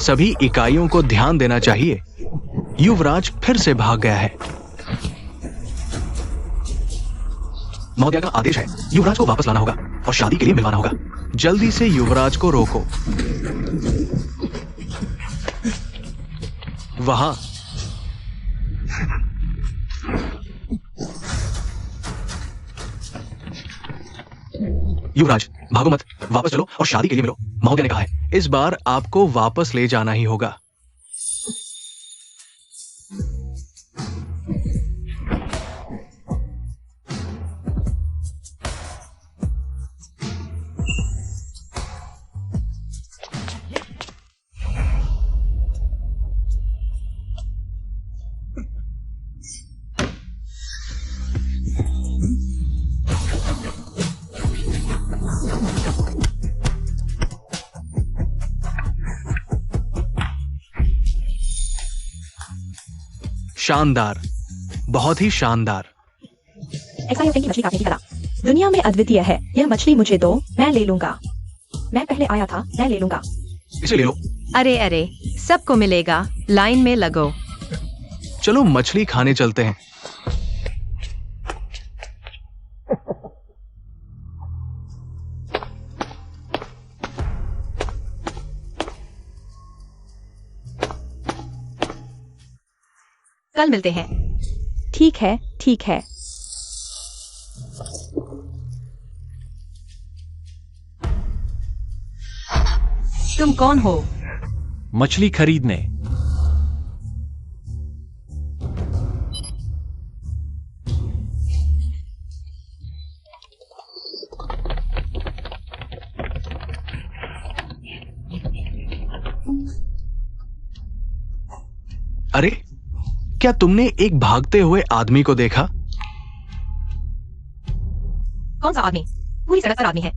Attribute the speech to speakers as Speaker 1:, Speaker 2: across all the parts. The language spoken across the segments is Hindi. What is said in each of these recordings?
Speaker 1: सभी इकाइयों को ध्यान देना चाहिए। युवराज फिर से भाग गया है। महोदय का आदेश है, युवराज को वापस लाना होगा और शादी के लिए मिलवाना होगा। जल्दी से युवराज को रोको। वहां युवराज, भागो मत, वापस चलो और शादी के लिए मिलो। महोदय ने कहा है, इस बार आपको वापस ले जाना ही होगा। शानदार, बहुत ही शानदार।
Speaker 2: एक्सायोफेंग की मछली काटने की कला दुनिया में अद्वितीय है। यह मछली मुझे दो, मैं ले लूंगा। मैं पहले आया था, मैं ले लूंगा।
Speaker 1: इसे ले लो।
Speaker 3: अरे अरे, सबको मिलेगा, लाइन में लगो।
Speaker 1: चलो मछली खाने चलते हैं।
Speaker 3: कल मिलते हैं।
Speaker 2: ठीक है, ठीक है।
Speaker 3: तुम कौन हो?
Speaker 4: मछली खरीदने।
Speaker 1: अरे, क्या तुमने एक भागते हुए आदमी को देखा?
Speaker 3: कौन सा आदमी? पूरी सड़क पर आदमी है।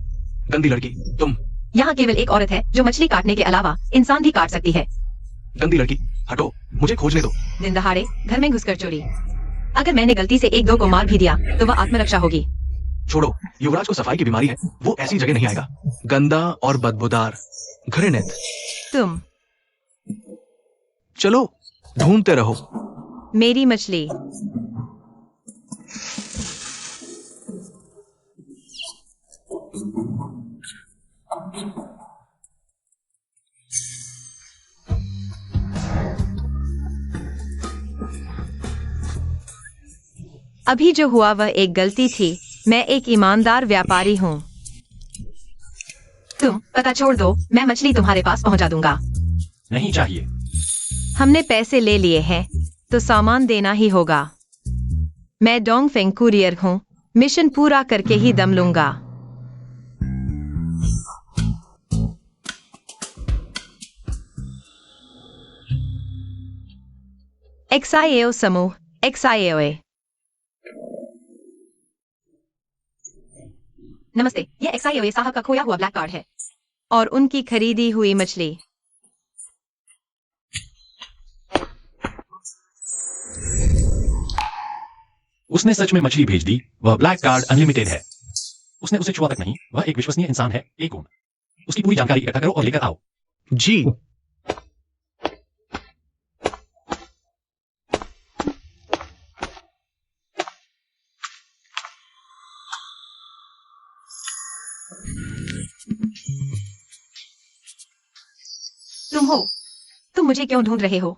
Speaker 1: गंदी लड़की, तुम।
Speaker 3: यहाँ केवल एक औरत है जो मछली काटने के अलावा इंसान भी काट सकती है।
Speaker 1: गंदी लड़की, हटो, मुझे खोजने दो।
Speaker 3: दिन दहाड़े घर में घुसकर चोरी। अगर मैंने गलती से एक दो को मार भी दिया तो वह आत्मरक्षा होगी।
Speaker 1: छोड़ो, युवराज को सफाई की बीमारी है, वो ऐसी जगह नहीं आएगा। गंदा और बदबूदार, घृणित।
Speaker 3: तुम।
Speaker 1: चलो, ढूंढते रहो।
Speaker 3: मेरी मछली। अभी जो हुआ वह एक गलती थी। मैं एक ईमानदार व्यापारी हूँ। तुम पता छोड़ दो, मैं मछली तुम्हारे पास पहुँचा दूंगा।
Speaker 4: नहीं चाहिए।
Speaker 3: हमने पैसे ले लिए हैं तो सामान देना ही होगा। मैं डोंगफेंग कुरियर हूँ, मिशन पूरा करके ही दम लूंगा। XIAO समूह, XIAOA। नमस्ते, यह XIAOA साहब का खोया हुआ ब्लैक कार्ड है और उनकी खरीदी हुई मछली।
Speaker 4: उसने सच में मछली भेज दी। वह ब्लैक कार्ड अनलिमिटेड है। उसने उसे छुआ तक नहीं। वह एक विश्वसनीय इंसान है। एक गुण। उसकी पूरी जानकारी इकट्ठा करो और लेकर आओ।
Speaker 1: जी।
Speaker 3: तुम हो? तुम मुझे क्यों ढूंढ रहे हो?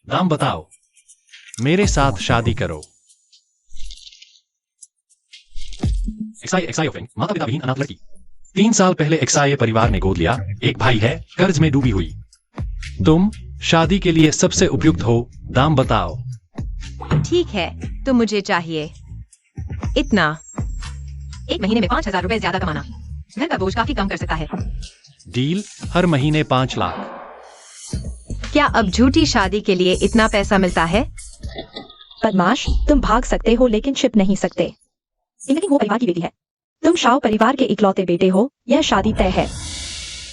Speaker 4: नाम बताओ। मेरे साथ शादी करो। एक्सायोफेंग, माता पिता विहीन अनाथ लड़की। 3 साल पहले एक्साये परिवार ने गोद लिया। एक भाई है, कर्ज में डूबी हुई। तुम शादी के लिए सबसे उपयुक्त हो। दाम बताओ।
Speaker 3: ठीक है, तो मुझे चाहिए इतना। 1 महीने में 5,000 रुपए ज्यादा कमाना घर का बोझ काफी कम कर सकता है।
Speaker 4: डील, हर महीने 5 लाख।
Speaker 3: क्या अब झूठी शादी के लिए इतना पैसा मिलता है?
Speaker 2: बदमाश, तुम भाग सकते हो लेकिन छिप नहीं सकते। इनकी वो परिवार की बेटी है। तुम शाओ परिवार के इकलौते बेटे हो। यह शादी तय है।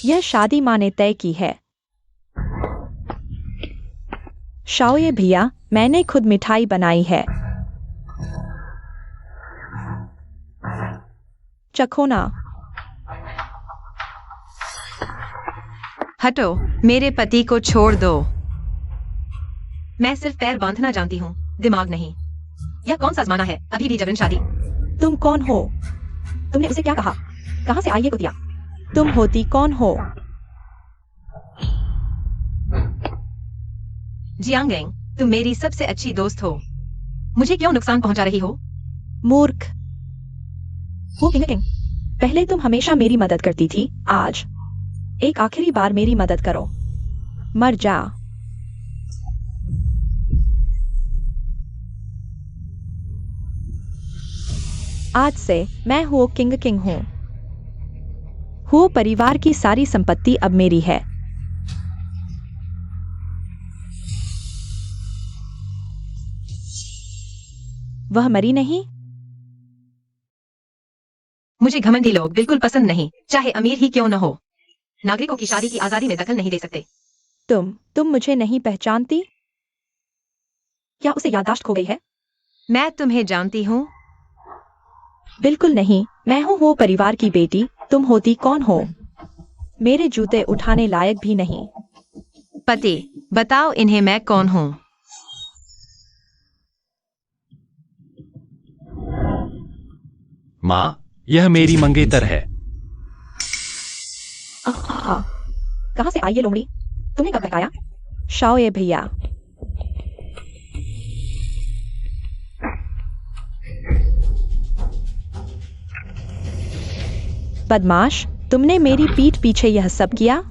Speaker 2: यह शादी माँ ने तय की है। शाओये भैया, मैंने खुद मिठाई बनाई है। चखो ना।
Speaker 3: हटो, मेरे पति को छोड़ दो। मैं सिर्फ पैर बांधना जानती हूँ, दिमाग नहीं। यह कौन सा जमाना है, अभी भी जबरन शादी।
Speaker 2: तुम कौन हो? तुमने उसे क्या कहा? कहाँ से आई ये कुतिया? तुम होती कौन हो?
Speaker 3: जियांगेंग, तुम मेरी सबसे अच्छी दोस्त हो। मुझे क्यों नुकसान पहुंचा रही हो?
Speaker 2: मूर्ख। वो किंग किंग, पहले तुम हमेशा मेरी मदद करती थी, आज एक आखिरी बार मेरी मदद करो। मर जा। आज से मैं हो किंग किंग हूं। हो परिवार की सारी संपत्ति अब मेरी है। वह मरी नहीं?
Speaker 3: मुझे घमंडी लोग बिल्कुल पसंद नहीं, चाहे अमीर ही क्यों न हो। नागरिकों की शादी की आजादी में दखल नहीं दे सकते।
Speaker 2: तुम मुझे नहीं पहचानती? क्या उसे याददाश्त खो गई है?
Speaker 3: मैं तुम्हें जानती हूँ।
Speaker 2: बिल्कुल नहीं, मैं हूँ वो परिवार की बेटी। तुम होती कौन हो? मेरे जूते उठाने लायक भी नहीं।
Speaker 3: पति, बताओ इन्हें मैं कौन हूँ।
Speaker 4: माँ, यह मेरी मंगेतर है।
Speaker 2: कहाँ से आई ये लोमड़ी? तुमने कब बताया? शाओए भैया। बदमाश, तुमने मेरी पीठ पीछे यह सब किया?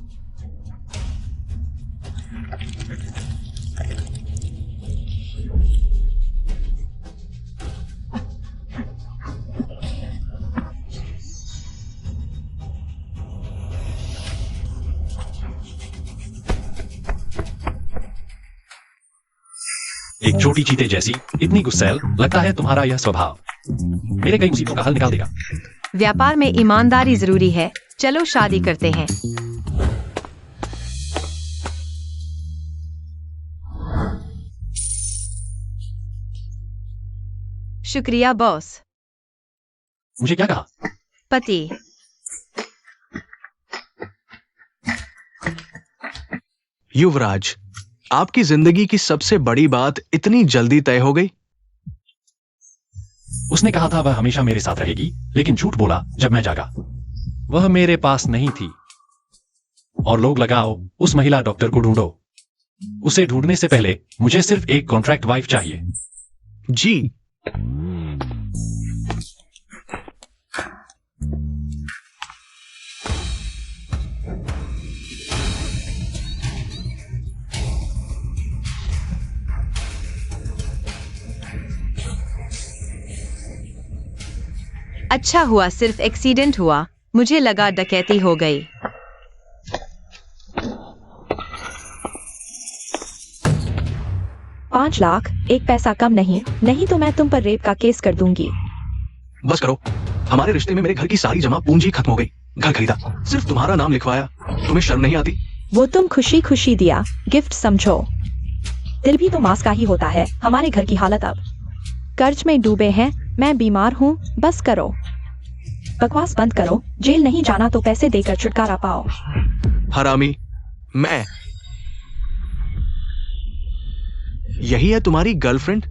Speaker 4: एक छोटी चीते जैसी, इतनी गुस्सैल, लगता है तुम्हारा यह स्वभाव मेरे कई मुसीबतों का हल निकाल देगा।
Speaker 3: व्यापार में ईमानदारी जरूरी है। चलो शादी करते हैं। शुक्रिया बॉस।
Speaker 4: मुझे क्या कहा?
Speaker 3: पति,
Speaker 1: युवराज, आपकी जिंदगी की सबसे बड़ी बात इतनी जल्दी तय हो गई?
Speaker 4: उसने कहा था वह हमेशा मेरे साथ रहेगी, लेकिन झूठ बोला जब मैं जागा। वह मेरे पास नहीं थी। और लोग लगाओ, उस महिला डॉक्टर को ढूंढो। उसे ढूंढने से पहले मुझे सिर्फ एक कॉन्ट्रैक्ट वाइफ चाहिए।
Speaker 1: जी।
Speaker 3: अच्छा हुआ सिर्फ एक्सीडेंट हुआ, मुझे लगा डकैती हो गई।
Speaker 2: $5 एक पैसा कम नहीं, नहीं तो मैं तुम पर रेप का केस कर दूंगी।
Speaker 1: बस करो, हमारे रिश्ते में मेरे घर की सारी जमा पूंजी खत्म हो गई। घर खरीदा, सिर्फ तुम्हारा नाम लिखवाया। तुम्हें शर्म नहीं आती?
Speaker 2: वो तुम खुशी खुशी दिया, गिफ्ट समझो। दिल भी तो मांस का ही होता है। हमारे घर की हालत अब कर्ज में डूबे हैं। मैं बीमार हूँ, बस करो। बकवास बंद करो। जेल नहीं जाना तो पैसे देकर छुटकारा पाओ।
Speaker 1: हरामी, मैं? यही है तुम्हारी गर्लफ्रेंड?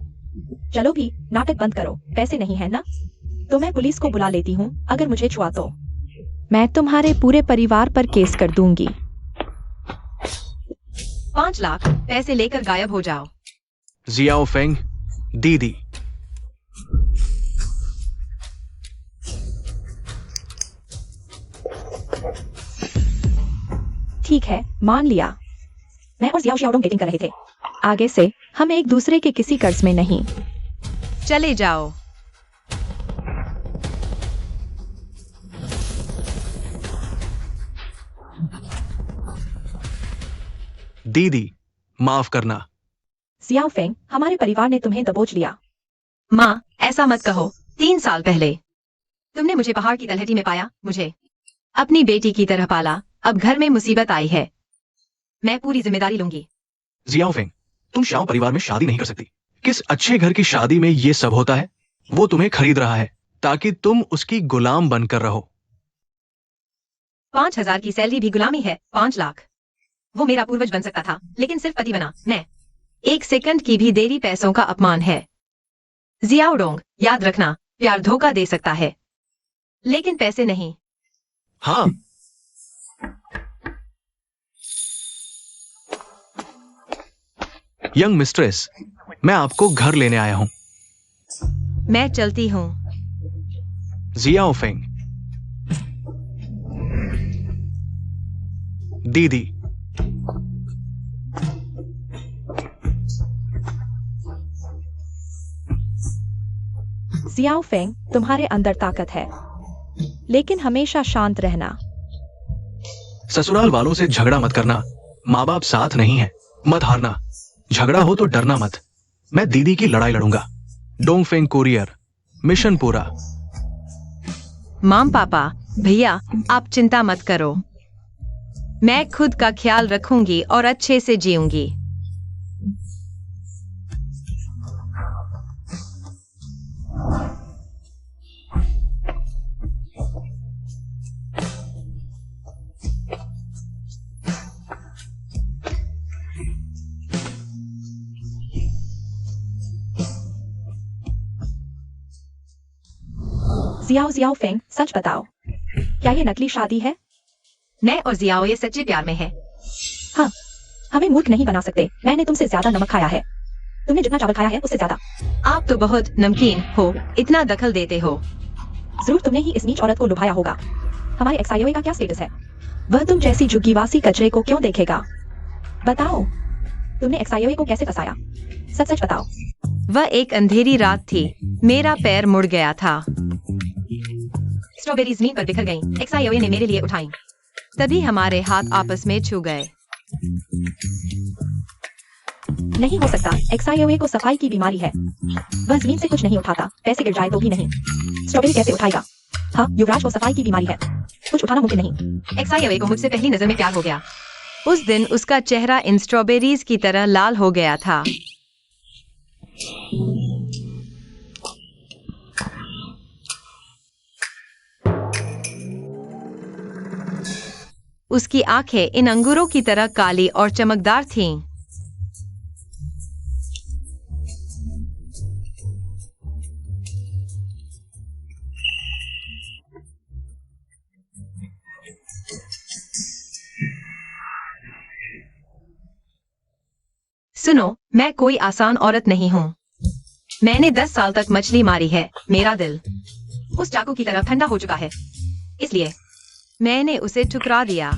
Speaker 2: चलो भी, नाटक बंद करो। पैसे नहीं है ना? तो मैं पुलिस को बुला लेती हूँ, अगर मुझे छुआ तो। मैं तुम्हारे पूरे परिवार पर केस कर दूंगी।
Speaker 3: 5 लाख पैसे लेकर गायब हो जाओ।
Speaker 1: जियाओ फेंग, दीदी।
Speaker 2: ठीक है, मान लिया। मैं और जियाओ शियाओडोंग डेटिंग कर रहे थे। आगे से हम एक दूसरे के किसी कर्ज में नहीं।
Speaker 3: चले जाओ।
Speaker 1: दीदी, माफ करना।
Speaker 2: जियाओ फेंग, हमारे परिवार ने तुम्हें दबोच लिया।
Speaker 3: माँ, ऐसा मत कहो। 3 साल पहले तुमने मुझे पहाड़ की तलहटी में पाया, मुझे अपनी बेटी की तरह पाला। अब घर में मुसीबत आई है, मैं पूरी जिम्मेदारी लूंगी।
Speaker 1: जियाओ फेंग, तुम शाओ परिवार में शादी नहीं कर सकती। किस अच्छे घर की शादी में ये सब होता है? वो तुम्हें खरीद रहा है ताकि तुम उसकी गुलाम बनकर रहो।
Speaker 3: 5,000 की सैलरी भी गुलामी है। 5 लाख वो मेरा पूर्वज बन सकता था, लेकिन सिर्फ पति बना। मैं 1 सेकंड की भी देरी पैसों का अपमान है। जियाओडोंग, याद रखना, प्यार धोखा दे सकता है, लेकिन पैसे नहीं।
Speaker 1: हाँ, यंग मिस्ट्रेस, मैं आपको घर लेने आया हूं।
Speaker 3: मैं चलती हूँ।
Speaker 1: Xiao Feng. दीदी।
Speaker 2: जियाओ फेंग, तुम्हारे अंदर ताकत है, लेकिन हमेशा शांत रहना।
Speaker 1: ससुराल वालों से झगड़ा मत करना। माँ बाप साथ नहीं है, मत हारना। झगड़ा हो तो डरना मत। मैं दीदी की लड़ाई लड़ूंगा। डोंगफेंग कुरियर, मिशन पूरा।
Speaker 3: माम पापा, भैया, आप चिंता मत करो। मैं खुद का ख्याल रखूंगी और अच्छे से जीऊंगी।
Speaker 2: जियाओ फेंग, सच बताओ, क्या ये नकली शादी है?
Speaker 3: मैं और जियाओ ये सच्चे प्यार में है।
Speaker 2: हाँ, हमें मूर्ख नहीं बना सकते। मैंने तुमसे ज्यादा नमक खाया है। तुमने जितना चावल खाया है उससे ज्यादा।
Speaker 3: आप तो बहुत नमकीन हो, इतना दखल देते हो।
Speaker 2: जरूर तुमने ही इस नीच औरत को लुभाया होगा। हमारे एक्सआईओए का क्या स्टेटस है? वह तुम जैसी झुग्गीवासी कचरे को क्यों देखेगा? बताओ, तुमने एक्सआईओए को कैसे फंसाया? सच सच बताओ।
Speaker 3: वह एक अंधेरी रात थी, मेरा पैर मुड़ गया था। स्ट्रॉबेरीज नींद पर बिखर गईं। एक्सआईओए ने मेरे लिए उठाई। तभी हमारे हाथ आपस में छू गए।
Speaker 2: नहीं हो सकता, एक्सआईओए को सफाई की बीमारी है। वह जमीन से कुछ नहीं उठाता, पैसे गिर जाए तो भी नहीं। स्ट्रॉबेरी कैसे उठाएगा? हाँ, युवराज को सफाई की बीमारी है, कुछ उठाना मुमकिन नहीं।
Speaker 3: एक्सआईओए को मुझसे पहली नजर में प्यार हो गया। उस दिन उसका चेहरा इन स्ट्रॉबेरीज की तरह लाल हो गया था। उसकी आंखें इन अंगूरों की तरह काली और चमकदार थीं। सुनो, मैं कोई आसान औरत नहीं हूँ। मैंने 10 साल तक मछली मारी है। मेरा दिल उस चाकू की तरफ ठंडा हो चुका है, इसलिए मैंने उसे ठुकरा दिया।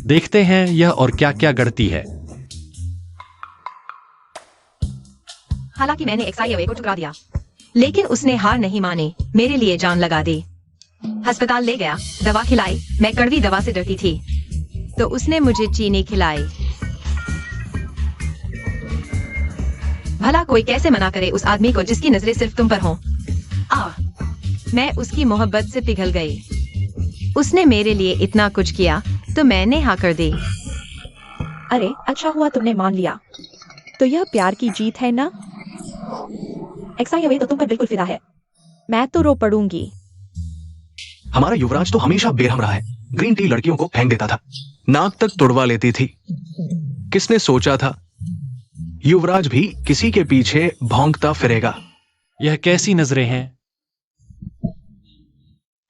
Speaker 4: देखते हैं यह और क्या क्या गढ़ती है।
Speaker 3: हालांकि मैंने एक्सआईओए को ठुकरा दिया, लेकिन उसने हार नहीं मानी, मेरे लिए जान लगा दी। अस्पताल ले गया, दवा खिलाई। मैं कड़वी दवा से डरती थी, तो उसने मुझे चीनी खिलाई। भला कोई कैसे मना करे उस आदमी को जिसकी नजरें सिर्फ तुम पर हों। मैं उसकी मोहब्बत से पिघल गई। उसने मेरे लिए इतना कुछ किया, तो मैंने हाँ कर दी।
Speaker 2: अरे अच्छा हुआ तुमने मान लिया। तो यह प्यार की जीत है ना? एक्सआईओए तो तुम पर बिल्कुल फिदा है। मैं तो रो पड़ूंगी।
Speaker 1: हमारा युवराज तो हमेशा बेरहम रहा है। ग्रीन टी लड़कियों को फेंक देता था, नाक तक तुड़वा लेती थी। किसने सोचा था युवराज भी किसी के पीछे भौंकता फिरेगा?
Speaker 4: यह कैसी नजरें हैं?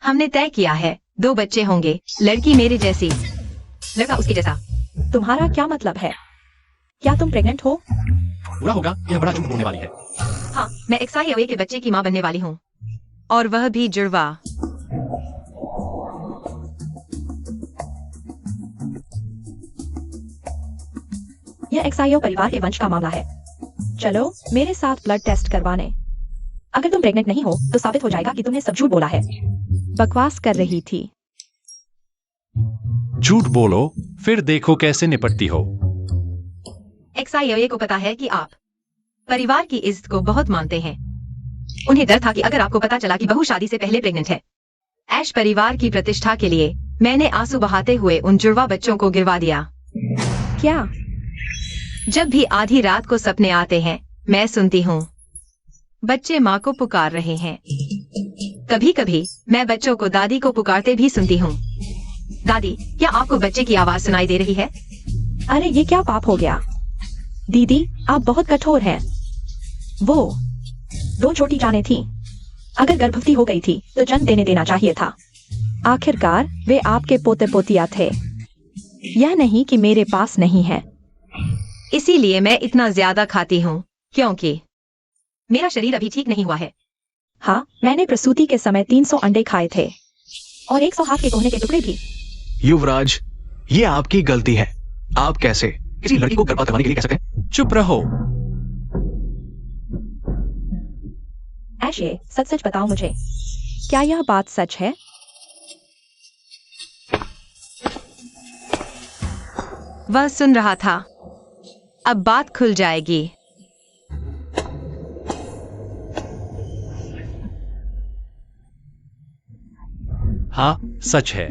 Speaker 3: हमने तय किया है, 2 बच्चे होंगे, लड़की मेरे जैसी, लड़का उसके जैसा।
Speaker 2: तुम्हारा क्या मतलब है? क्या तुम प्रेग्नेंट हो?
Speaker 4: बुरा होगा, यह बड़ा झूठ बोलने वाली है।
Speaker 3: हाँ, मैं एक्सआईओए के बच्चे की माँ बनने वाली हूँ, और वह भी जुड़वा।
Speaker 2: यह एक्सआईओ परिवार के वंश का मामला है। चलो मेरे साथ ब्लड टेस्ट करवाने। अगर तुम प्रेग्नेंट नहीं हो तो साबित हो जाएगा कि तुमने सब झूठ बोला है। बकवास कर रही थी।
Speaker 4: झूठ बोलो, फिर देखो कैसे निपटती हो।
Speaker 3: एक्सआईओए को पता है कि आप परिवार की इज्जत को बहुत मानते हैं। उन्हें डर था कि अगर आपको पता चला कि बहू शादी से पहले प्रेग्नेंट है। ऐश परिवार की प्रतिष्ठा के लिए मैंने आंसू बहाते हुए उन जुड़वा बच्चों को गिरवा दिया।
Speaker 2: क्या?
Speaker 3: जब भी आधी रात को सपने आते हैं, मैं सुनती हूँ बच्चे माँ को पुकार रहे हैं। कभी कभी मैं बच्चों को दादी को पुकारते भी सुनती हूँ। दादी, क्या आपको बच्चे की आवाज सुनाई दे रही है?
Speaker 2: अरे ये क्या पाप हो गया? दीदी, आप बहुत कठोर हैं। वो 2 छोटी जानें थी। अगर गर्भवती हो गई थी तो जन्म देना चाहिए था। आखिरकार वे आपके पोते पोतिया थे। यह नहीं कि मेरे पास नहीं है।
Speaker 3: इसीलिए मैं इतना ज्यादा खाती हूँ, क्योंकि मेरा शरीर अभी ठीक नहीं हुआ है।
Speaker 2: हाँ, मैंने प्रसूति के समय 300 अंडे खाए थे और 100 हाथ के कोहने के टुकड़े भी।
Speaker 1: युवराज, ये आपकी गलती है। आप कैसे किसी लड़की को गर्भपात करवाने के लिए कह सकते हैं?
Speaker 4: चुप रहो।
Speaker 2: ऐश, ये सच सच बताओ मुझे, क्या यह बात सच है?
Speaker 3: वह सुन रहा था। अब बात खुल जाएगी।
Speaker 4: हाँ, सच है।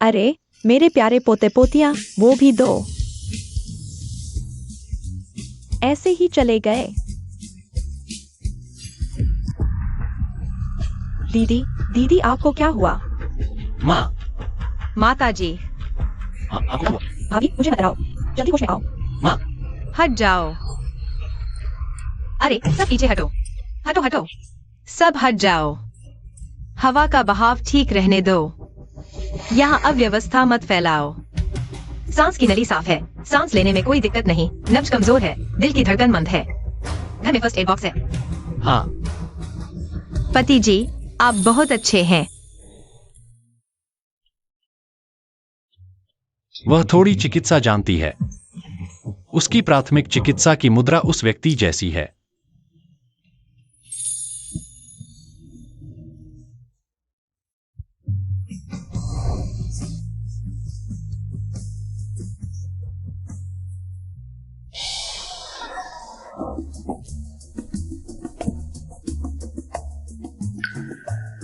Speaker 2: अरे मेरे प्यारे पोते पोतियां, वो भी 2 ऐसे ही चले गए। दीदी, दीदी आपको क्या हुआ?
Speaker 4: माँ।
Speaker 3: माताजी,
Speaker 4: हाँ, आपको हुआ?
Speaker 2: भाभी मुझे बताओ, जल्दी होश में आओ।
Speaker 4: माँ।
Speaker 3: हट जाओ। अरे सब पीछे हटो, हटो हटो, सब हट जाओ। हवा का बहाव ठीक रहने दो। यहाँ अव्यवस्था मत फैलाओ। सांस की नली साफ है, सांस लेने में कोई दिक्कत नहीं। नब्ज कमजोर है, दिल की धड़कन मंद है। घर में फर्स्ट एड बॉक्स है।
Speaker 4: हाँ।
Speaker 3: पति जी, आप बहुत अच्छे हैं।
Speaker 4: वह थोड़ी चिकित्सा जानती है। उसकी प्राथमिक चिकित्सा की मुद्रा उस व्यक्ति जैसी है।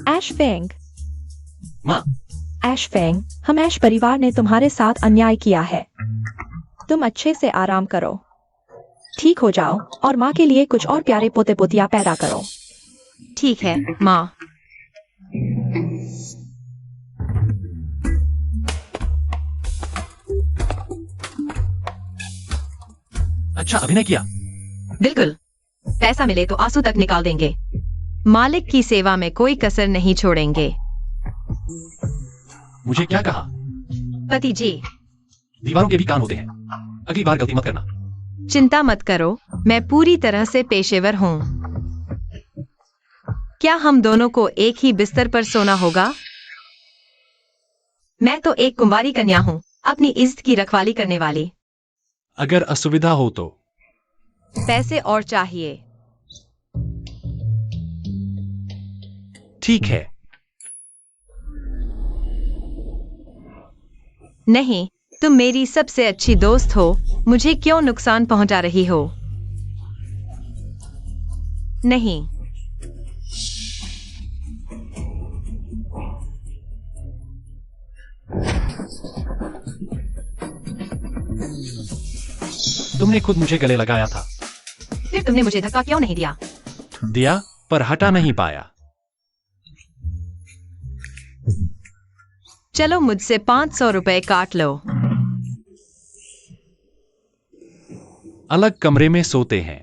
Speaker 2: ऐश फेंग,
Speaker 4: माँ।
Speaker 2: ऐश फेंग, हम ऐश परिवार ने तुम्हारे साथ अन्याय किया है। तुम अच्छे से आराम करो, ठीक हो जाओ और माँ के लिए कुछ और प्यारे पोते पोतिया पैदा करो।
Speaker 3: ठीक है माँ।
Speaker 4: अच्छा अभिनय किया।
Speaker 3: बिल्कुल, पैसा मिले तो आंसू तक निकाल देंगे। मालिक की सेवा में कोई कसर नहीं छोड़ेंगे।
Speaker 4: मुझे क्या कहा?
Speaker 3: पति जी,
Speaker 4: दीवारों के भी कान होते हैं। अगली बार गलती मत करना।
Speaker 3: चिंता मत करो, मैं पूरी तरह से पेशेवर हूँ। क्या हम दोनों को एक ही बिस्तर पर सोना होगा? मैं तो एक कुंवारी कन्या हूँ, अपनी इज्जत की रखवाली करने वाली।
Speaker 4: अगर असुविधा हो तो।
Speaker 3: पैसे और चाहिए?
Speaker 4: ठीक है।
Speaker 3: नहीं, तुम मेरी सबसे अच्छी दोस्त हो, मुझे क्यों नुकसान पहुंचा रही हो? नहीं।
Speaker 4: तुमने खुद मुझे गले लगाया था।
Speaker 3: फिर तुमने मुझे धक्का क्यों नहीं दिया?
Speaker 4: दिया, पर हटा नहीं पाया।
Speaker 3: चलो मुझसे 500 रुपए काट लो।
Speaker 4: अलग कमरे में सोते हैं।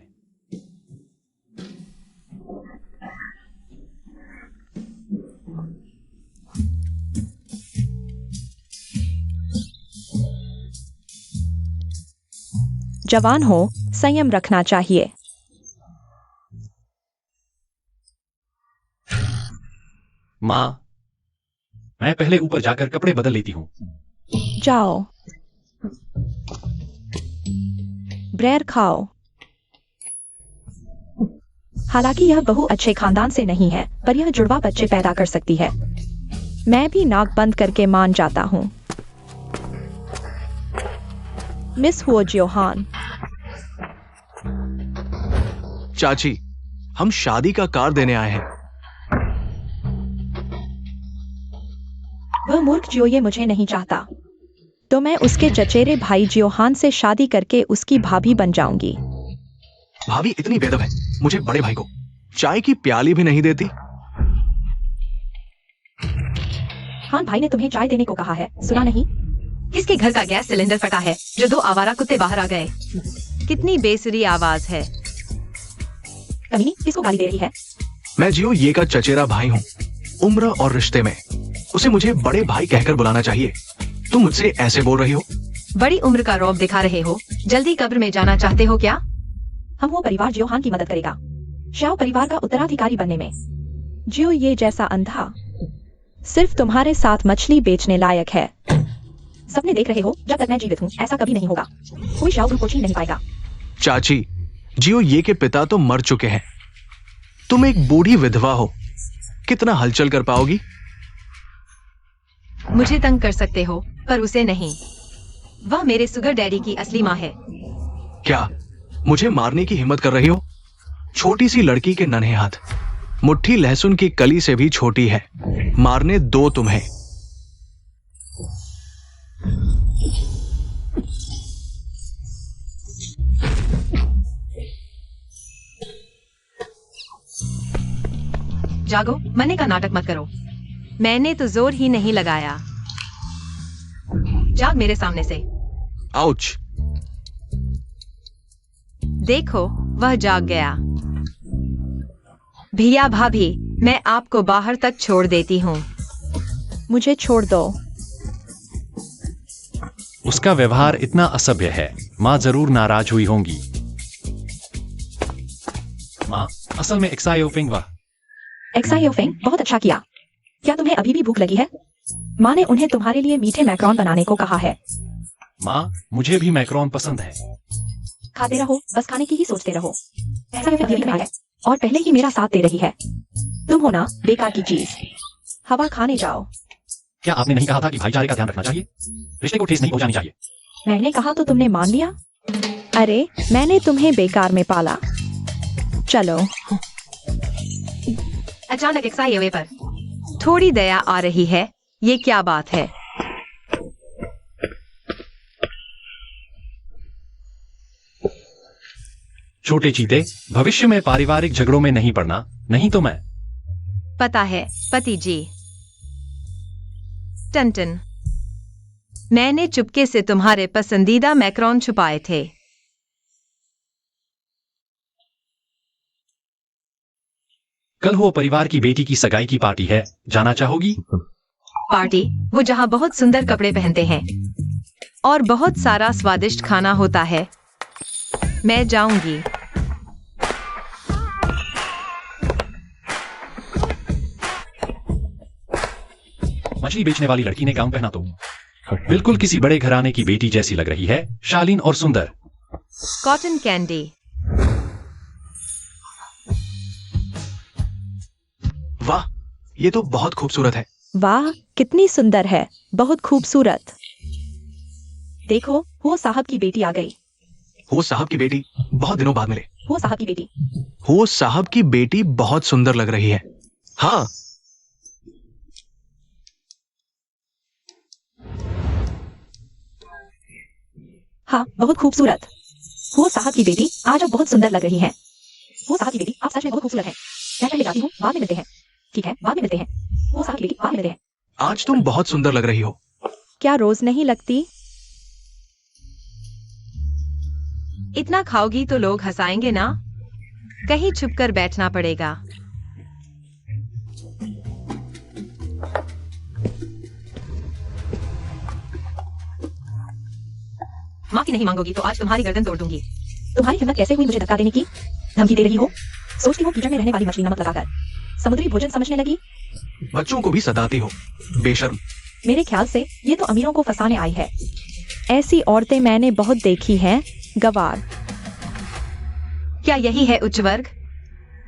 Speaker 2: जवान हो, संयम रखना चाहिए।
Speaker 4: माँ, मैं पहले ऊपर जाकर कपड़े बदल लेती हूँ।
Speaker 2: जाओ, ब्रेड खाओ। हालांकि यह बहु अच्छे खानदान से नहीं है, पर यह जुड़वा बच्चे पैदा कर सकती है। मैं भी नाक बंद करके मान जाता हूँ। मिस हुओ जोहान।
Speaker 1: चाची, हम शादी का कार्ड देने आए हैं।
Speaker 2: वह मूर्ख जियोये मुझे नहीं चाहता, तो मैं उसके चचेरे भाई जियोहान से शादी करके उसकी भाभी बन जाऊंगी।
Speaker 1: भाभी इतनी बेदब है, मुझे बड़े भाई को चाय की प्याली भी नहीं देती।
Speaker 2: हान भाई ने तुम्हें चाय देने को कहा है, सुना नहीं?
Speaker 3: किसके घर का गैस सिलेंडर फटा है जो 2 आवारा कुत्ते बाहर आ गए? कितनी बेसुरी आवाज है।
Speaker 2: कमीनी, किसको गाली दे रही है?
Speaker 1: मैं जियो ये का चचेरा भाई हूँ, उम्र और रिश्ते में उसे मुझे बड़े भाई कहकर बुलाना चाहिए। तुम मुझसे ऐसे बोल रही हो?
Speaker 3: बड़ी उम्र का रौब दिखा रहे हो। जल्दी कब्र में जाना चाहते हो क्या?
Speaker 2: हम वो परिवार जियो हान की मदद करेगा, शाओ परिवार का उत्तराधिकारी बनने में। जियो ये जैसा अंधा सिर्फ तुम्हारे साथ मछली बेचने लायक है। सपने देख रहे हो, जब तक मैं जीवित हूँ ऐसा कभी नहीं होगा। कोई शाओ ग्रुप को छीन नहीं पाएगा।
Speaker 1: चाची, जियो ये के पिता तो मर चुके हैं। तुम एक बूढ़ी विधवा हो, कितना हलचल कर पाओगी?
Speaker 3: मुझे तंग कर सकते हो पर उसे नहीं। वह मेरे सुगर डैडी की असली माँ है।
Speaker 1: क्या मुझे मारने की हिम्मत कर रही हो? छोटी सी लड़की के नन्हे हाथ, मुट्ठी लहसुन की कली से भी छोटी है। मारने दो तुम्हें।
Speaker 3: जागो, मरने का नाटक मत करो। मैंने तो जोर ही नहीं लगाया। जाग मेरे सामने से।
Speaker 1: आउच।
Speaker 3: देखो, वह जाग गया। भैया भाभी, मैं आपको बाहर तक छोड़ देती हूँ।
Speaker 2: मुझे छोड़ दो।
Speaker 4: उसका व्यवहार इतना असभ्य है, माँ जरूर नाराज हुई होंगी। माँ, असल में एक्सायोफिंग वह।
Speaker 2: एक्सायोफेंग, बहुत अच्छा किया। क्या तुम्हें अभी भी भूख लगी है? माँ ने उन्हें तुम्हारे लिए मीठे मैक्रोन बनाने को कहा है।
Speaker 4: माँ, मुझे भी मैक्रोन पसंद है।
Speaker 2: खाते रहो, बस खाने की ही सोचते रहो। एक्सायोफेंग अभी में है और पहले ही मेरा साथ दे रही है। तुम हो ना बेकार की चीज। हवा खाने जाओ।
Speaker 4: क्या आपने नहीं कहा था कि भाईचारे का ध्यान रखना चाहिए? रिश्ते को ठेस नहीं पहुंचानी चाहिए।
Speaker 2: मैंने कहा तो तुमने मान लिया। अरे, मैंने तुम्हें बेकार में पाला। चलो।
Speaker 3: अचानक एक्सायोवे पर थोड़ी दया आ रही है। ये क्या बात है?
Speaker 4: छोटे चीते, भविष्य में पारिवारिक झगड़ों में नहीं पड़ना, नहीं तो मैं।
Speaker 3: पता है, पति जी। टंटन, मैंने चुपके से तुम्हारे पसंदीदा मैक्रोन छुपाए थे।
Speaker 4: कल वो परिवार की बेटी की सगाई की पार्टी है, जाना चाहोगी?
Speaker 3: पार्टी? वो जहाँ बहुत सुंदर कपड़े पहनते हैं और बहुत सारा स्वादिष्ट खाना होता है। मैं जाऊंगी।
Speaker 4: मछली बेचने वाली लड़की ने गाउन पहना तो बिल्कुल किसी बड़े घराने की बेटी जैसी लग रही है, शालीन और सुंदर।
Speaker 3: Cotton candy.
Speaker 1: वाह, ये तो बहुत खूबसूरत है।
Speaker 2: वाह, कितनी सुंदर है, बहुत खूबसूरत। देखो, हो साहब की बेटी आ गई।
Speaker 1: हो साहब की बेटी, बहुत दिनों बाद मिले।
Speaker 2: हो साहब की बेटी।
Speaker 1: हो साहब की बेटी बहुत सुंदर लग रही है। हाँ,
Speaker 2: हाँ, बहुत खूबसूरत। हो साहब की बेटी आज अब बहुत सुंदर लग रही है। हो साहब की बेटी, आप सच में बहुत खूबसूरत हैं। मैं पहले जाती हूँ, बाद में मिलते हैं। ठीक है, बाद में मिलते हैं। हो साहब की बेटी, बाद में मिलते हैं।
Speaker 1: आज तुम बहुत सुंदर लग रही हो।
Speaker 2: क्या रोज नहीं लगती?
Speaker 3: इतना खाओगी तो लोग हंसाएंगे ना। कहीं छुपकर बैठना पड़ेगा। माफी नहीं मांगोगी तो आज तुम्हारी गर्दन तोड़ दूंगी।
Speaker 2: तुम्हारी हिम्मत कैसे हुई मुझे धक्का देने की? धमकी दे रही हो? सोचती हो कीचड़ में रहने वाली मछली नमक लगाकर समुद्री भोजन समझने लगी?
Speaker 1: बच्चों को भी सताती हो, बेशर्म।
Speaker 2: मेरे ख्याल से ये तो अमीरों को फंसाने आई है। ऐसी औरतें मैंने बहुत देखी हैं, गवार।
Speaker 3: क्या यही है उच्च वर्ग?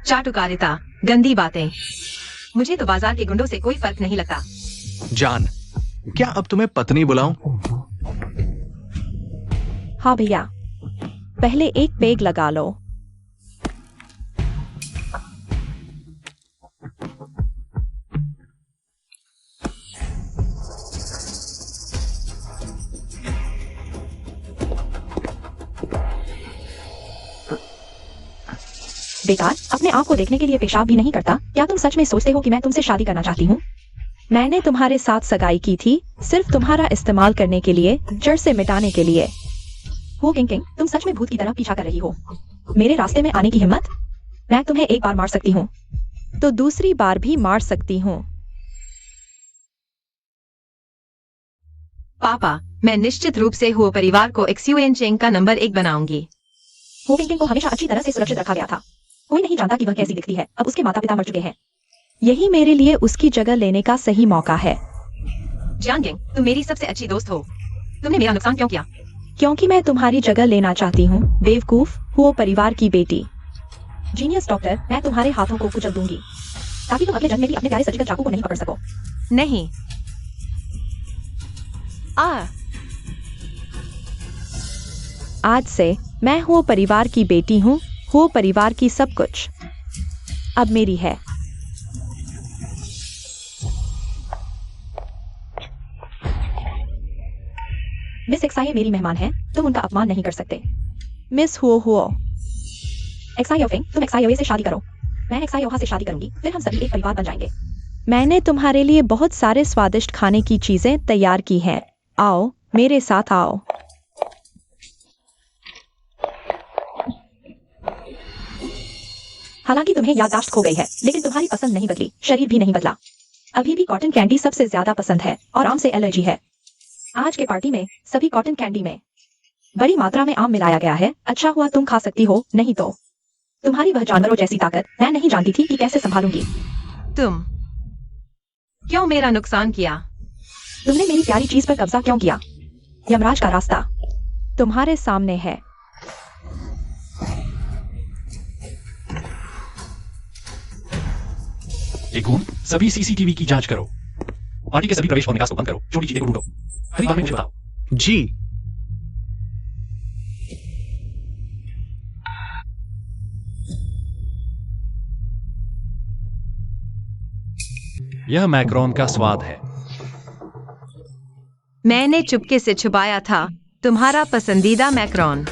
Speaker 3: चाटुकारिता, गंदी बातें। मुझे तो बाजार के गुंडों से कोई फर्क नहीं लगता।
Speaker 1: जान, क्या अब तुम्हें पत्नी बुलाऊं?
Speaker 2: हाँ भैया, पहले एक पेग लगा लो। बेकार, अपने आप को देखने के लिए पेशाब भी नहीं करता। क्या तुम सच में सोचते हो कि मैं तुमसे शादी करना चाहती हूँ? मैंने तुम्हारे साथ सगाई की थी सिर्फ तुम्हारा इस्तेमाल करने के लिए, जड़ से मिटाने के लिए। हो किंग किंग, तुम सच में भूत की तरह पीछा कर रही हो। मेरे रास्ते में आने की हिम्मत? मैं तुम्हें एक बार मार सकती हूँ तो दूसरी बार भी मार सकती हूँ।
Speaker 3: पापा, मैं निश्चित रूप से हुओ परिवार को एक्सयूएन चेंग का नंबर 1 बनाऊंगी।
Speaker 2: हो किंग किंग को हमेशा अच्छी तरह से सुरक्षित रखा गया था। कोई नहीं जानता कि वह कैसी दिखती है। अब उसके माता पिता मर चुके हैं। यही मेरे लिए उसकी जगह लेने का सही मौका है।
Speaker 3: जानगिंग, तुम मेरी सबसे अच्छी दोस्त हो। तुमने मेरा नुकसान क्यों किया?
Speaker 2: क्योंकि मैं तुम्हारी जगह लेना चाहती हूँ, बेवकूफ हुओ परिवार की बेटी। जीनियस डॉक्टर, मैं तुम्हारे हाथों को कुचल दूंगी ताकि तुम अगले जन्म में भी अपने प्यारे सर्जिकल चाकू को नहीं पकड़ सको।
Speaker 3: नहीं।
Speaker 2: आज से मैं हुओ परिवार की बेटी हूँ। हुओ परिवार की सब कुछ अब मेरी है। मिस एक्साई मेरी मेहमान है, तुम उनका अपमान नहीं कर सकते। मिस हुओ एक्साई फिंग, तुम एक्साई से शादी करो। मैं एक्साई से शादी करूंगी, फिर हम सभी एक परिवार बन जाएंगे। मैंने तुम्हारे लिए बहुत सारे स्वादिष्ट खाने की चीजें तैयार की हैं। आओ मेरे साथ आओ। हालांकि तुम्हें याददाश्त खो गई है, लेकिन तुम्हारी पसंद नहीं बदली, शरीर भी नहीं बदला। अभी भी कॉटन कैंडी सबसे ज्यादा पसंद है और आम से एलर्जी है। आज के पार्टी में सभी कॉटन कैंडी में बड़ी मात्रा में आम मिलाया गया है। अच्छा हुआ तुम खा सकती हो, नहीं तो तुम्हारी वह जानवरों जैसी ताकत मैं नहीं जानती थी कि कैसे संभालूंगी।
Speaker 3: तुम क्यों मेरा नुकसान किया?
Speaker 2: तुमने मेरी प्यारी चीज पर कब्जा क्यों किया? यमराज का रास्ता तुम्हारे सामने है।
Speaker 4: एक गुण, सभी सीसीटीवी की जांच करो। पार्टी के सभी प्रवेश और निकास को बंद करो। छोटी चीजें को ढूंढो। खरीदार में मुझे बताओ।
Speaker 1: जी।
Speaker 4: यह मैक्रोन का स्वाद है।
Speaker 3: मैंने चुपके से छुपाया था तुम्हारा पसंदीदा मैक्रोन।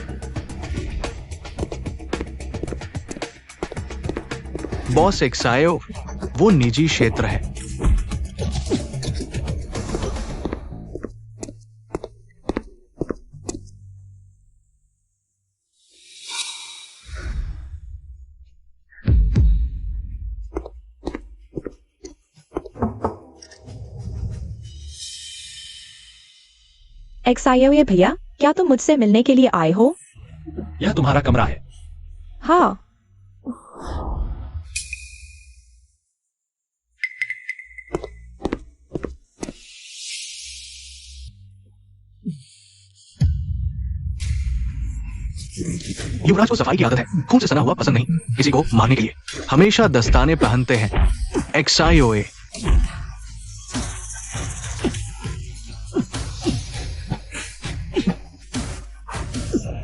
Speaker 1: बॉस एक्सायो, वो निजी क्षेत्र है।
Speaker 2: एक्सायो भैया, क्या तुम मुझसे मिलने के लिए आए हो?
Speaker 4: यह तुम्हारा कमरा है।
Speaker 2: हाँ।
Speaker 1: युवराज को सफाई की आदत है। खून से सना हुआ पसंद नहीं, किसी को मारने के लिए हमेशा दस्ताने पहनते हैं। एक्सायोए।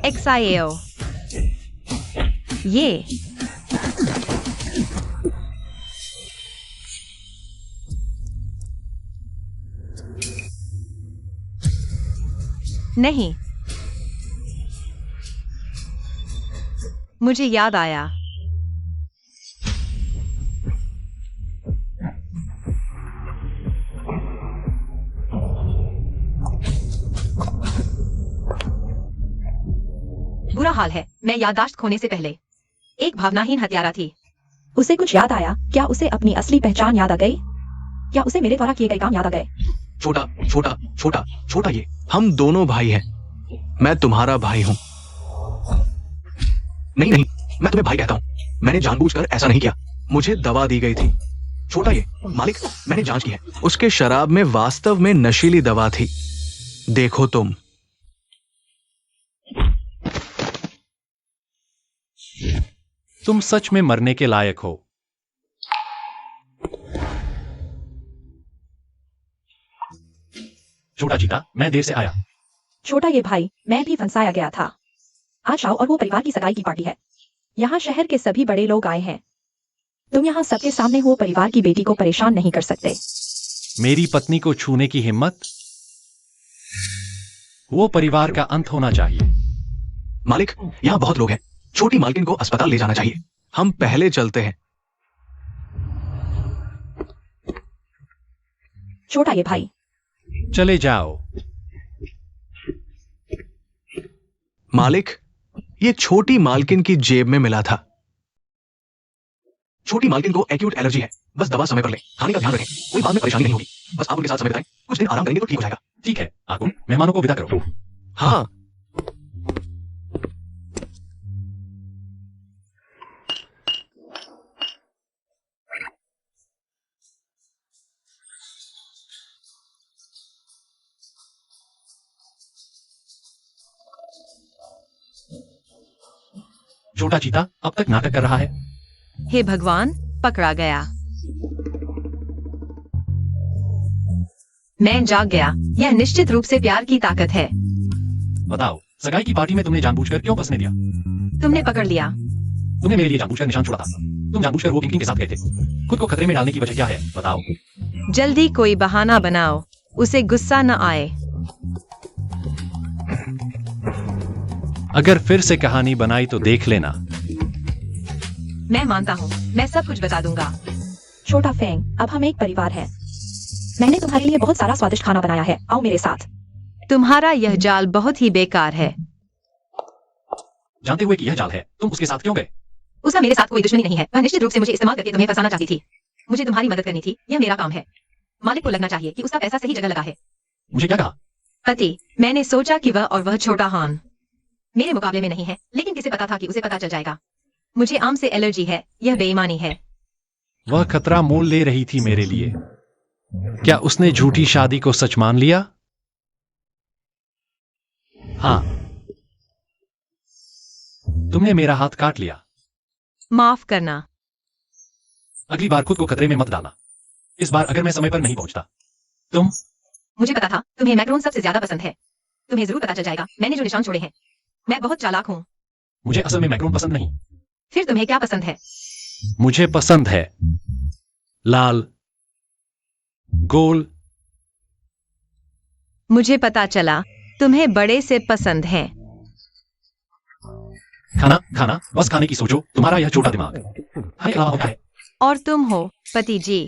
Speaker 3: एक्सायो, ये नहीं, मुझे याद आया। बुरा हाल है, मैं याददाश्त खोने से पहले एक भावनाहीन हत्यारा थी।
Speaker 2: उसे कुछ याद आया? क्या उसे अपनी असली पहचान याद आ गई? क्या उसे मेरे द्वारा किए गए काम याद आ गए?
Speaker 1: छोटा छोटा छोटा छोटा, ये हम दोनों भाई हैं। मैं तुम्हारा भाई हूं। नहीं नहीं, मैं तुम्हें भाई कहता हूं। मैंने जानबूझकर ऐसा नहीं किया। मुझे दवा दी गई थी। छोटा ये मालिक, मैंने जांच की है। उसके शराब में वास्तव में नशीली दवा थी। देखो तुम।
Speaker 4: तुम सच में मरने के लायक हो। छोटा चीता, मैं देर से आया।
Speaker 2: छोटा ये भाई, मैं भी फंसाया गया था। आज आओ और वो परिवार की सगाई की पार्टी है। यहाँ शहर के सभी बड़े लोग आए हैं। तुम यहाँ सबके सामने वो परिवार की बेटी को परेशान नहीं कर सकते।
Speaker 4: मेरी पत्नी को छूने की हिम्मत? वो परिवार का अंत होना चाहिए।
Speaker 1: मालिक, यहाँ बहुत लोग हैं। छोटी मालकिन को अस्पताल ले जाना चाहिए। हम पहले चलते हैं।
Speaker 2: छोटा ये भाई।
Speaker 4: चले जाओ।
Speaker 1: मालिक, ये छोटी मालकिन की जेब में मिला था। छोटी मालकिन को एक्यूट एलर्जी है, बस दवा समय पर लें, खाने का ध्यान रखें, कोई बाद में परेशानी नहीं होगी। बस आप उनके साथ समय बिताएं, कुछ दिन आराम करेंगे तो ठीक हो जाएगा।
Speaker 4: ठीक है, आकुल, मेहमानों को विदा करो।
Speaker 1: हाँ।
Speaker 4: छोटा चीता अब तक नाटक कर रहा है।
Speaker 3: हे भगवान, पकड़ा गया। मैं जाग गया। यह निश्चित रूप से प्यार की ताकत है।
Speaker 4: बताओ, सगाई की पार्टी में तुमने जानबूझकर क्यों फंसने दिया?
Speaker 3: तुमने पकड़ लिया।
Speaker 4: तुमने मेरे लिए जानबूझकर निशान छोड़ा था। तुम जानबूझकर वो किंग के साथ गए थे। खुद को खतरे में डालने की वजह क्या है? बताओ।
Speaker 3: जल्दी कोई बहाना बनाओ, उसे गुस्सा न आए।
Speaker 4: अगर फिर से कहानी बनाई तो देख लेना।
Speaker 3: मैं मानता हूँ, मैं सब कुछ बता दूंगा।
Speaker 2: छोटा फेंग, अब हम एक परिवार हैं। मैंने तुम्हारे लिए बहुत सारा स्वादिष्ट खाना बनाया है, आओ मेरे साथ।
Speaker 3: तुम्हारा यह जाल बहुत ही बेकार है।
Speaker 4: जानते हुए कि यह जाल है, तुम उसके साथ क्यों गए?
Speaker 3: उसका मेरे साथ कोई दुश्मनी नहीं है। वह निश्चित रूप से मुझे इस्तेमाल करके तुम्हें फंसाना चाहती थी। मुझे तुम्हारी मदद करनी थी, यह मेरा काम है। मालिक को लगना चाहिए कि उसका पैसा सही जगह लगा है।
Speaker 4: मुझे क्या कहा?
Speaker 3: पति, मैंने सोचा कि वह छोटा हान मेरे मुकाबले में नहीं है, लेकिन किसे पता था कि उसे पता चल जाएगा। मुझे आम से एलर्जी है, यह बेईमानी है।
Speaker 4: वह खतरा मोल ले रही थी मेरे लिए। क्या उसने झूठी शादी को सच मान लिया? हाँ। तुमने मेरा हाथ काट लिया।
Speaker 3: माफ करना।
Speaker 4: अगली बार खुद को खतरे में मत डालना। इस बार अगर मैं समय पर नहीं पहुंचता,
Speaker 3: मुझे पता था तुम्हें मैक्रोन सबसे ज्यादा पसंद है। तुम्हें जरूर पता चल जाएगा मैंने जो निशान छोड़े हैं। मैं बहुत चालाक हूँ।
Speaker 4: मुझे असल में मैक्रोन पसंद नहीं।
Speaker 3: फिर तुम्हें क्या पसंद है?
Speaker 4: मुझे पसंद है लाल, गोल।
Speaker 3: मुझे पता चला तुम्हें बड़े से पसंद है।
Speaker 4: खाना बस खाने की सोचो। तुम्हारा यह छोटा दिमाग हमें अलावा होता है।
Speaker 3: और तुम हो पति जी।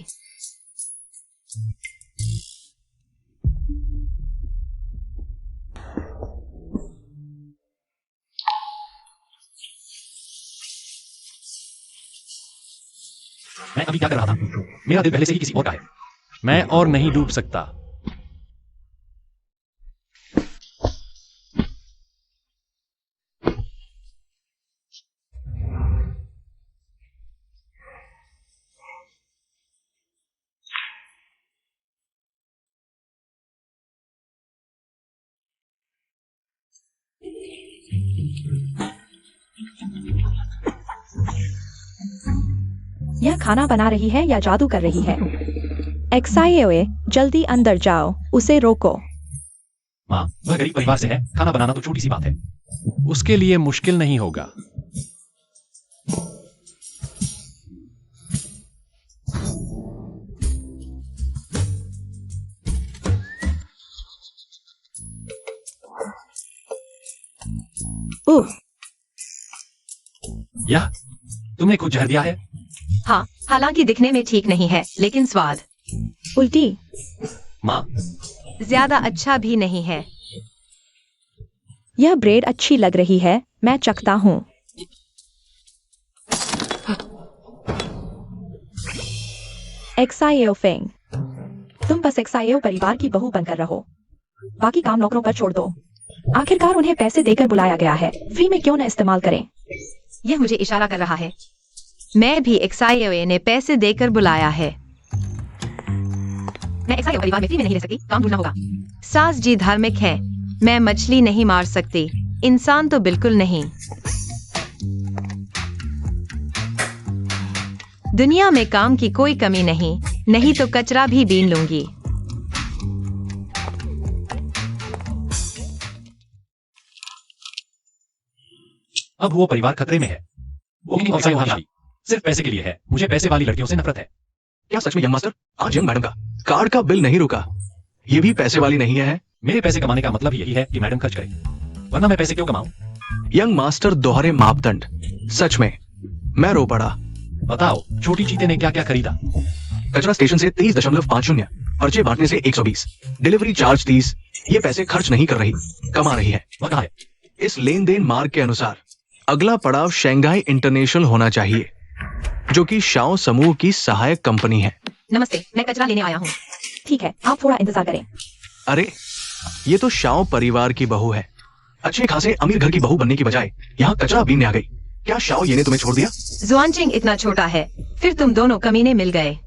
Speaker 4: मैं अभी क्या कर रहा था? मेरा दिल पहले से ही किसी और का है। मैं और नहीं डूब सकता।
Speaker 2: यह खाना बना रही है या जादू कर रही है? एक्साइओए, जल्दी अंदर जाओ, उसे रोको।
Speaker 4: माँ, वह गरीब परिवार से है। खाना बनाना तो छोटी सी बात है। उसके लिए मुश्किल नहीं होगा।
Speaker 2: उह,
Speaker 4: यह तुमने कुछ जहर दिया है?
Speaker 3: हाँ, हालांकि दिखने में ठीक नहीं है, लेकिन स्वाद
Speaker 2: उल्टी।
Speaker 4: माँ,
Speaker 3: ज्यादा अच्छा भी नहीं है।
Speaker 2: यह ब्रेड अच्छी लग रही है, मैं चखता हूँ। एक्साइओ फेंग, तुम बस एक्साइओ परिवार की बहू बनकर रहो। बाकी काम नौकरों पर छोड़ दो। आखिरकार उन्हें पैसे देकर बुलाया गया है, फ्री में क्यों न इस्तेमाल करें?
Speaker 3: यह मुझे इशारा कर रहा है। मैं भी एक्साइओए ने पैसे देकर बुलाया है। मैं एक्साइओ परिवार में फ्री में नहीं रह सकती, काम ढूंढना होगा। सास जी धार्मिक है। मैं मछली नहीं मार सकती, इंसान तो बिल्कुल नहीं। दुनिया में काम की कोई कमी नहीं, नहीं तो कचरा भी बीन लूंगी।
Speaker 4: अब वो परिवार खतरे में है। वो किंग और साइमन सिर्फ पैसे के लिए है। मुझे पैसे वाली लड़कियों से नफरत है।
Speaker 1: क्या सच में यंग मास्टर? आज यंग मैडम का कार्ड का बिल नहीं रुका। ये भी पैसे वाली नहीं है।
Speaker 4: मेरे पैसे कमाने का मतलब यही है कि मैडम खर्च करे, वरना मैं पैसे क्यों कमाऊं?
Speaker 1: यंग मास्टर दोहरे मापदंड। सच में मैं रो पड़ा।
Speaker 4: बताओ, छोटी चीते ने क्या क्या खरीदा?
Speaker 1: कचरा स्टेशन से 30.50, पर्चे बांटने से 120, डिलीवरी चार्ज 30। ये पैसे खर्च नहीं कर रही, कमा रही है।
Speaker 4: वह कहाँ है?
Speaker 1: इस लेन देन मार्ग के अनुसार अगला पड़ाव शंघाई इंटरनेशनल होना चाहिए, जो कि शाओ समूह की सहायक कंपनी है।
Speaker 3: नमस्ते, मैं कचरा लेने आया हूँ।
Speaker 2: ठीक है, आप थोड़ा इंतजार करें।
Speaker 1: अरे, ये तो शाओ परिवार की बहू है। अच्छे खासे अमीर घर की बहू बनने की बजाय यहाँ कचरा बीनने आ गई। क्या शाओ ये ने तुम्हें छोड़ दिया?
Speaker 3: जुआनचिंग इतना छोटा है, फिर तुम दोनों कमीने मिल गए।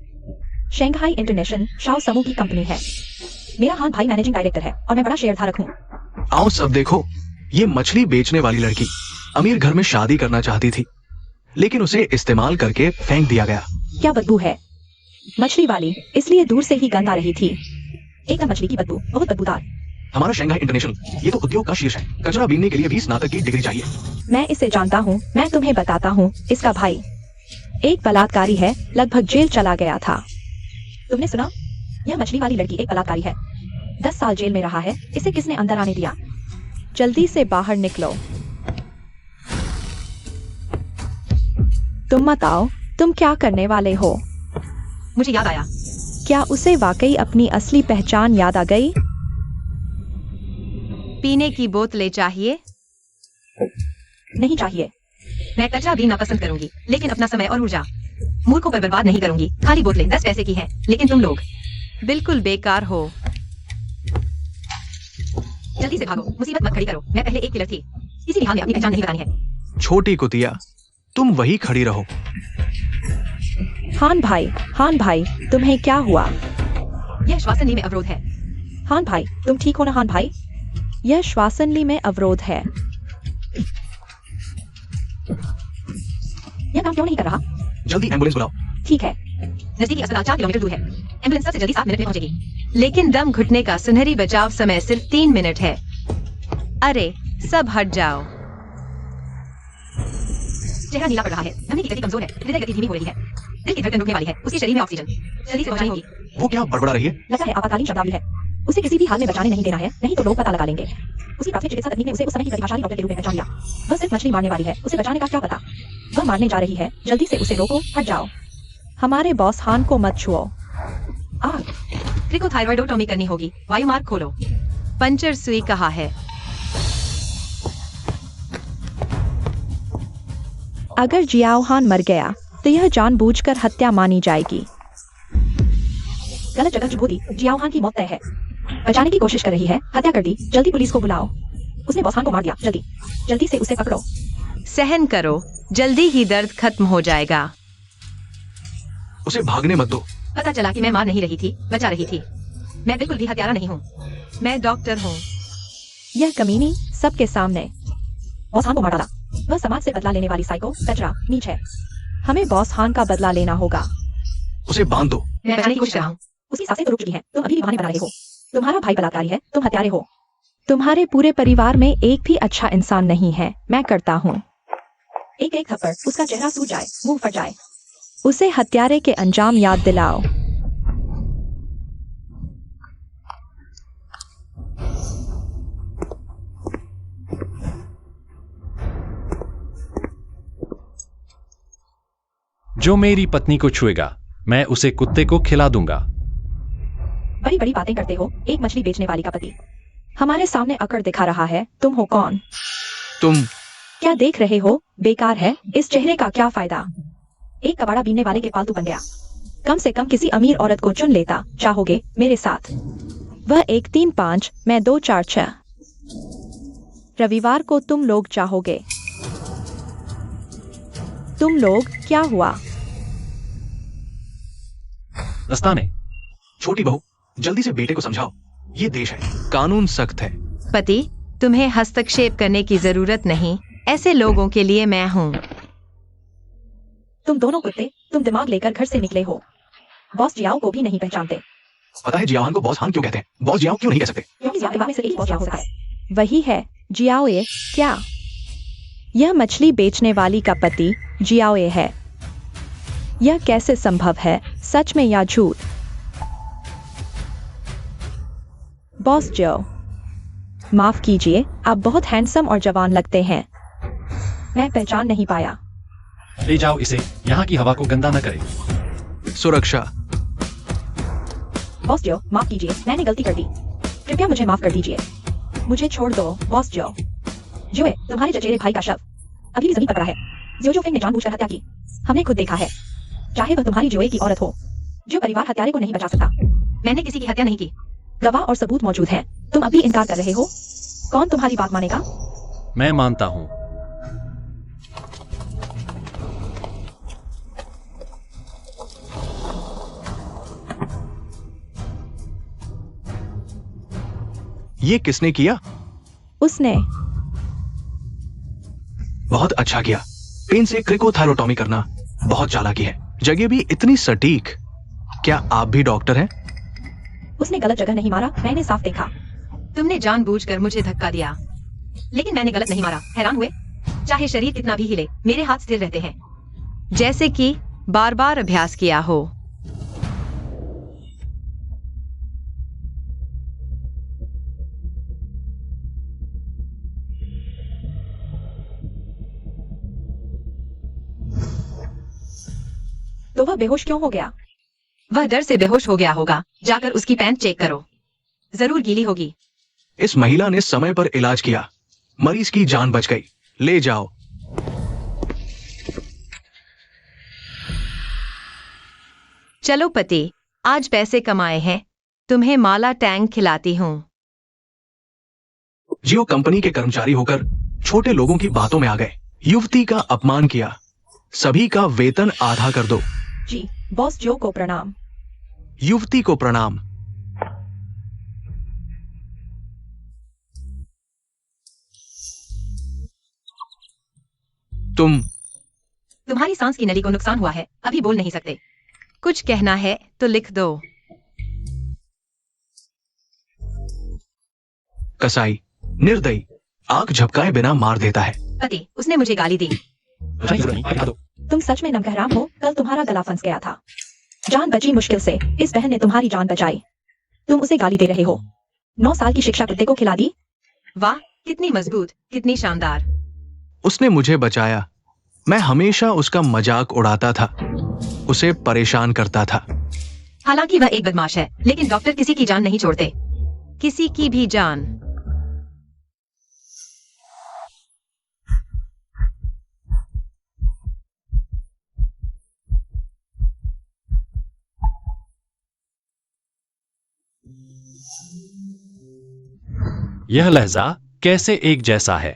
Speaker 2: शंघाई इंटरनेशनल शाओ समूह की कंपनी है। मेरा हान भाई मैनेजिंग डायरेक्टर है और मैं बड़ा शेयर धारक हूँ।
Speaker 1: आओ सब देखो, ये मछली बेचने वाली लड़की अमीर घर में शादी करना चाहती थी, लेकिन उसे इस्तेमाल करके फेंक दिया गया।
Speaker 2: क्या बदबू है? मछली वाली इसलिए दूर से ही गंध आ रही थी। एकदम मछली की बदबू, बहुत बदबूदार।
Speaker 1: हमारा शंघाई इंटरनेशनल ये तो उद्योग का शीर्ष है। कचरा बीनने के लिए भी स्नातक की डिग्री चाहिए।
Speaker 2: मैं इसे जानता हूँ, मैं तुम्हें बताता हूँ। इसका भाई एक बलात्कारी है, लगभग जेल चला गया था। तुमने सुना? यह मछली वाली लड़की एक बलात्कारी है, 10 साल जेल में रहा है। इसे किसने अंदर आने दिया? जल्दी से बाहर निकलो। तुम मत आओ, तुम क्या करने वाले हो?
Speaker 3: मुझे याद आया।
Speaker 2: क्या उसे वाकई अपनी असली पहचान याद आ गई?
Speaker 3: पीने की बोतलें चाहिए?
Speaker 2: नहीं चाहिए।
Speaker 3: मैं कचरा बीनना पसंद करूंगी, लेकिन अपना समय और ऊर्जा मूर्खों पर बर्बाद नहीं करूंगी। खाली बोतलें 10 पैसे की हैं, लेकिन तुम लोग बिल्कुल बेकार हो। जल्दी से भागो, मुसीबत मत खड़ी करो। मैं पहले एक किलर थी, किसी भी हाल में अपनी पहचान नहीं बतानी है।
Speaker 1: छोटी कुतिया, तुम वही खड़ी रहो।
Speaker 2: हान भाई, तुम्हें क्या हुआ?
Speaker 3: यह श्वासन ली में अवरोध है।
Speaker 2: हान भाई, तुम ठीक हो ना? हान भाई, यह श्वासन ली में अवरोध है। यह काम क्यों नहीं कर रहा?
Speaker 1: जल्दी एम्बुलेंस बुलाओ।
Speaker 2: ठीक है।
Speaker 3: नजदीकी अस्पताल 4 किलोमीटर दूर है। एम्बुलेंस सबसे जल्दी 7 मिनट में पहुंचेगी, लेकिन दम घुटने का सुनहरी बचाव समय सिर्फ 3 मिनट है। अरे, सब हट जाओ। चेहरा नीला पड़ रहा है, धमनी की गति कमजोर है, हृदय गति धीमी हो रही है, दिल की धड़कन रुकने वाली है, उसके शरीर में ऑक्सीजन जल्दी से पहुंचानी होगी।
Speaker 1: वो क्या बड़बड़ा रही है?
Speaker 2: लगता है आपातकालीन शब्दावली है। उसे किसी भी हाल में बचाने नहीं देना है, नहीं तो लोग पता लगा लेंगे। उसकी प्राथमिक चिकित्सा तकनीक ने उसे उस समय की प्रतिभाशाली डॉक्टर के रूप में पहचान लिया। वह सिर्फ मछली मारने वाली है, उसे बचाने का क्या पता? वह मारने जा रही है, जल्दी से उसे रोको, हट जाओ। हमारे बॉस हान को मत छुओ।
Speaker 3: ट्रिकोथायरॉइडोटॉमी करनी होगी। वायुमार्ग खोलो। पंचर सुई कहाँ है?
Speaker 2: अगर जियाओ हान मर गया तो यह जानबूझकर हत्या मानी जाएगी। गलत जगह चुप होती, जियाओ हान की मौत तय है। बचाने की कोशिश कर रही है, हत्या कर दी। जल्दी पुलिस को बुलाओ। उसने बॉस हान को मार दिया। जल्दी से उसे पकड़ो।
Speaker 3: सहन करो, जल्दी ही दर्द खत्म हो जाएगा।
Speaker 1: उसे भागने मत दो।
Speaker 3: पता चला कि मैं मार नहीं रही थी, बचा रही थी। मैं बिल्कुल भी हत्यारा नहीं हूँ, मैं डॉक्टर हूँ।
Speaker 2: यह कमीनी सबके सामने बॉस हान को मार डाला। वह समाज से बदला लेने वाली साइको, कचरा, नीच है। हमें बॉस हान का बदला लेना होगा।
Speaker 1: उसे बांध दो।
Speaker 3: मैं बचाने की कोशिश कर रहा हूँ।
Speaker 2: उसकी सांसें तो रुक चुकी हैं, तुम अभी भी बहाने बना रहे हो। तुम्हारा भाई बलात्कारी है, तुम हत्यारे हो। तुम्हारे पूरे परिवार में एक भी अच्छा इंसान नहीं है। मैं करता हूँ। एक एक थप्पड़, उसका चेहरा सूज जाए, मुंह फट जाए। उसे हत्यारे के अंजाम याद दिलाओ।
Speaker 4: जो मेरी पत्नी को छुएगा, मैं उसे कुत्ते को खिला दूंगा।
Speaker 2: बड़ी बड़ी बातें करते हो, एक मछली बेचने वाली का पति हमारे सामने अकड़ दिखा रहा है। तुम हो कौन?
Speaker 1: तुम
Speaker 2: क्या देख रहे हो? बेकार है, इस चेहरे का क्या फायदा? एक कबाड़ा बीनने वाले के पालतू बन गया। कम से कम किसी अमीर औरत को चुन लेता। चाहोगे मेरे साथ? वह 1 3 5, मैं 2 4 6। रविवार को तुम लोग चाहोगे? तुम लोग क्या हुआ?
Speaker 4: दस्ताने।
Speaker 1: छोटी बहू, जल्दी से बेटे को समझाओ। ये देश है, कानून सख्त है।
Speaker 3: पति, तुम्हें हस्तक्षेप करने की जरूरत नहीं। ऐसे लोगों के लिए मैं हूँ।
Speaker 2: तुम दोनों कुत्ते, तुम दिमाग लेकर घर से निकले हो। बॉस जियाओ को भी नहीं पहचानते।
Speaker 1: पता है जियाओ हान को बॉस हान क्यों कहते हैं? बॉस जियाओ क्यों नहीं कह सकते?
Speaker 2: क्योंकि जियाओ के बाद में सिर्फ एक बॉस जियाओ होता है। वही है जियाओए। क्या यह मछली बेचने वाली का पति जियाओए है? यह कैसे संभव है? सच में या झूठ? बॉस जो, माफ कीजिए, आप बहुत हैंडसम और जवान लगते हैं। मैं पहचान नहीं पाया।
Speaker 4: ले जाओ इसे, यहाँ की हवा को गंदा न करे।
Speaker 1: सुरक्षा।
Speaker 2: बॉस जो, माफ कीजिए, मैंने गलती कर दी। कृपया मुझे माफ कर दीजिए। मुझे छोड़ दो, बॉस जो। जोए, तुम्हारे चचेरे भाई का शव अभी भी जमीन पर पड़ा है। जियो फेंग ने जानबूझकर हत्या की। हमने खुद देखा है। चाहे वह तुम्हारी जोए की औरत हो, जो परिवार हत्यारे को नहीं बचा सकता।
Speaker 3: मैंने किसी की हत्या नहीं की।
Speaker 2: गवाह और सबूत मौजूद हैं। तुम अभी इनकार कर रहे हो। कौन तुम्हारी बात मानेगा?
Speaker 4: मैं मानता हूं।
Speaker 1: ये किसने किया?
Speaker 2: उसने।
Speaker 1: बहुत अच्छा किया। पेन से क्रिकोथायरोटॉमी करना बहुत चालाकी है। जगह भी इतनी सटीक। क्या आप भी डॉक्टर हैं?
Speaker 2: उसने गलत जगह नहीं मारा, मैंने साफ देखा।
Speaker 3: तुमने जानबूझकर मुझे धक्का दिया, लेकिन मैंने गलत नहीं मारा। हैरान हुए? चाहे शरीर कितना भी हिले, मेरे हाथ स्थिर रहते हैं, जैसे कि बार बार अभ्यास किया हो।
Speaker 2: तो वह बेहोश क्यों हो गया?
Speaker 3: वह डर से बेहोश हो गया होगा। जाकर उसकी पैंट चेक करो, जरूर गीली होगी।
Speaker 1: इस महिला ने समय पर इलाज किया। मरीज की जान बच गई। ले जाओ।
Speaker 3: चलो पति, आज पैसे कमाए हैं, तुम्हें माला टैंक खिलाती हूँ।
Speaker 1: जियो कंपनी के कर्मचारी होकर छोटे लोगों की बातों में आ गए। युवती का अपमान किया। सभी का वेतन आधा कर दो।
Speaker 2: जी, बॉस जो को प्रणाम।
Speaker 1: युवती को प्रणाम।
Speaker 3: तुम्हारी सांस की नली को नुकसान हुआ है, अभी बोल नहीं सकते। कुछ कहना है तो लिख दो।
Speaker 1: कसाई निर्दयी, आंख झपकाए बिना मार देता है।
Speaker 3: पति, उसने मुझे गाली दी।
Speaker 2: तुम सच में नमकहराम हो। कल तुम्हारा गला फंस गया था, जान बची मुश्किल से। इस बहन ने तुम्हारी जान बचाई। तुम उसे गाली दे रहे हो। 9 साल की शिक्षा कुत्ते को खिला दी।
Speaker 3: वाह, कितनी मजबूत, कितनी शानदार।
Speaker 1: उसने मुझे बचाया। मैं हमेशा उसका मजाक उड़ाता था, उसे परेशान करता था।
Speaker 3: हालांकि वह एक बदमाश है, लेकिन डॉक्टर किसी की जान नहीं छोड़ते, किसी की भी जान।
Speaker 4: यह लहजा कैसे एक जैसा है?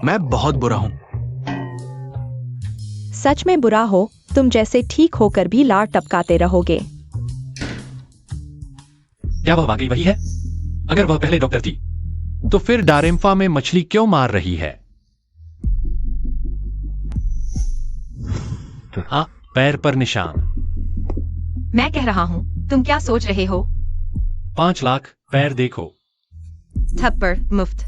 Speaker 1: मैं बहुत बुरा हूं।
Speaker 2: सच में बुरा हो, तुम जैसे ठीक होकर भी लार टपकाते रहोगे।
Speaker 4: क्या वह वाकई वही है? अगर वह पहले डॉक्टर थी, तो फिर डारेम्फा में मछली क्यों मार रही है? हाँ, पैर पर निशान।
Speaker 3: मैं कह रहा हूँ, तुम क्या सोच रहे हो?
Speaker 4: 5 लाख, पैर देखो।
Speaker 3: थप्पड़ मुफ्त।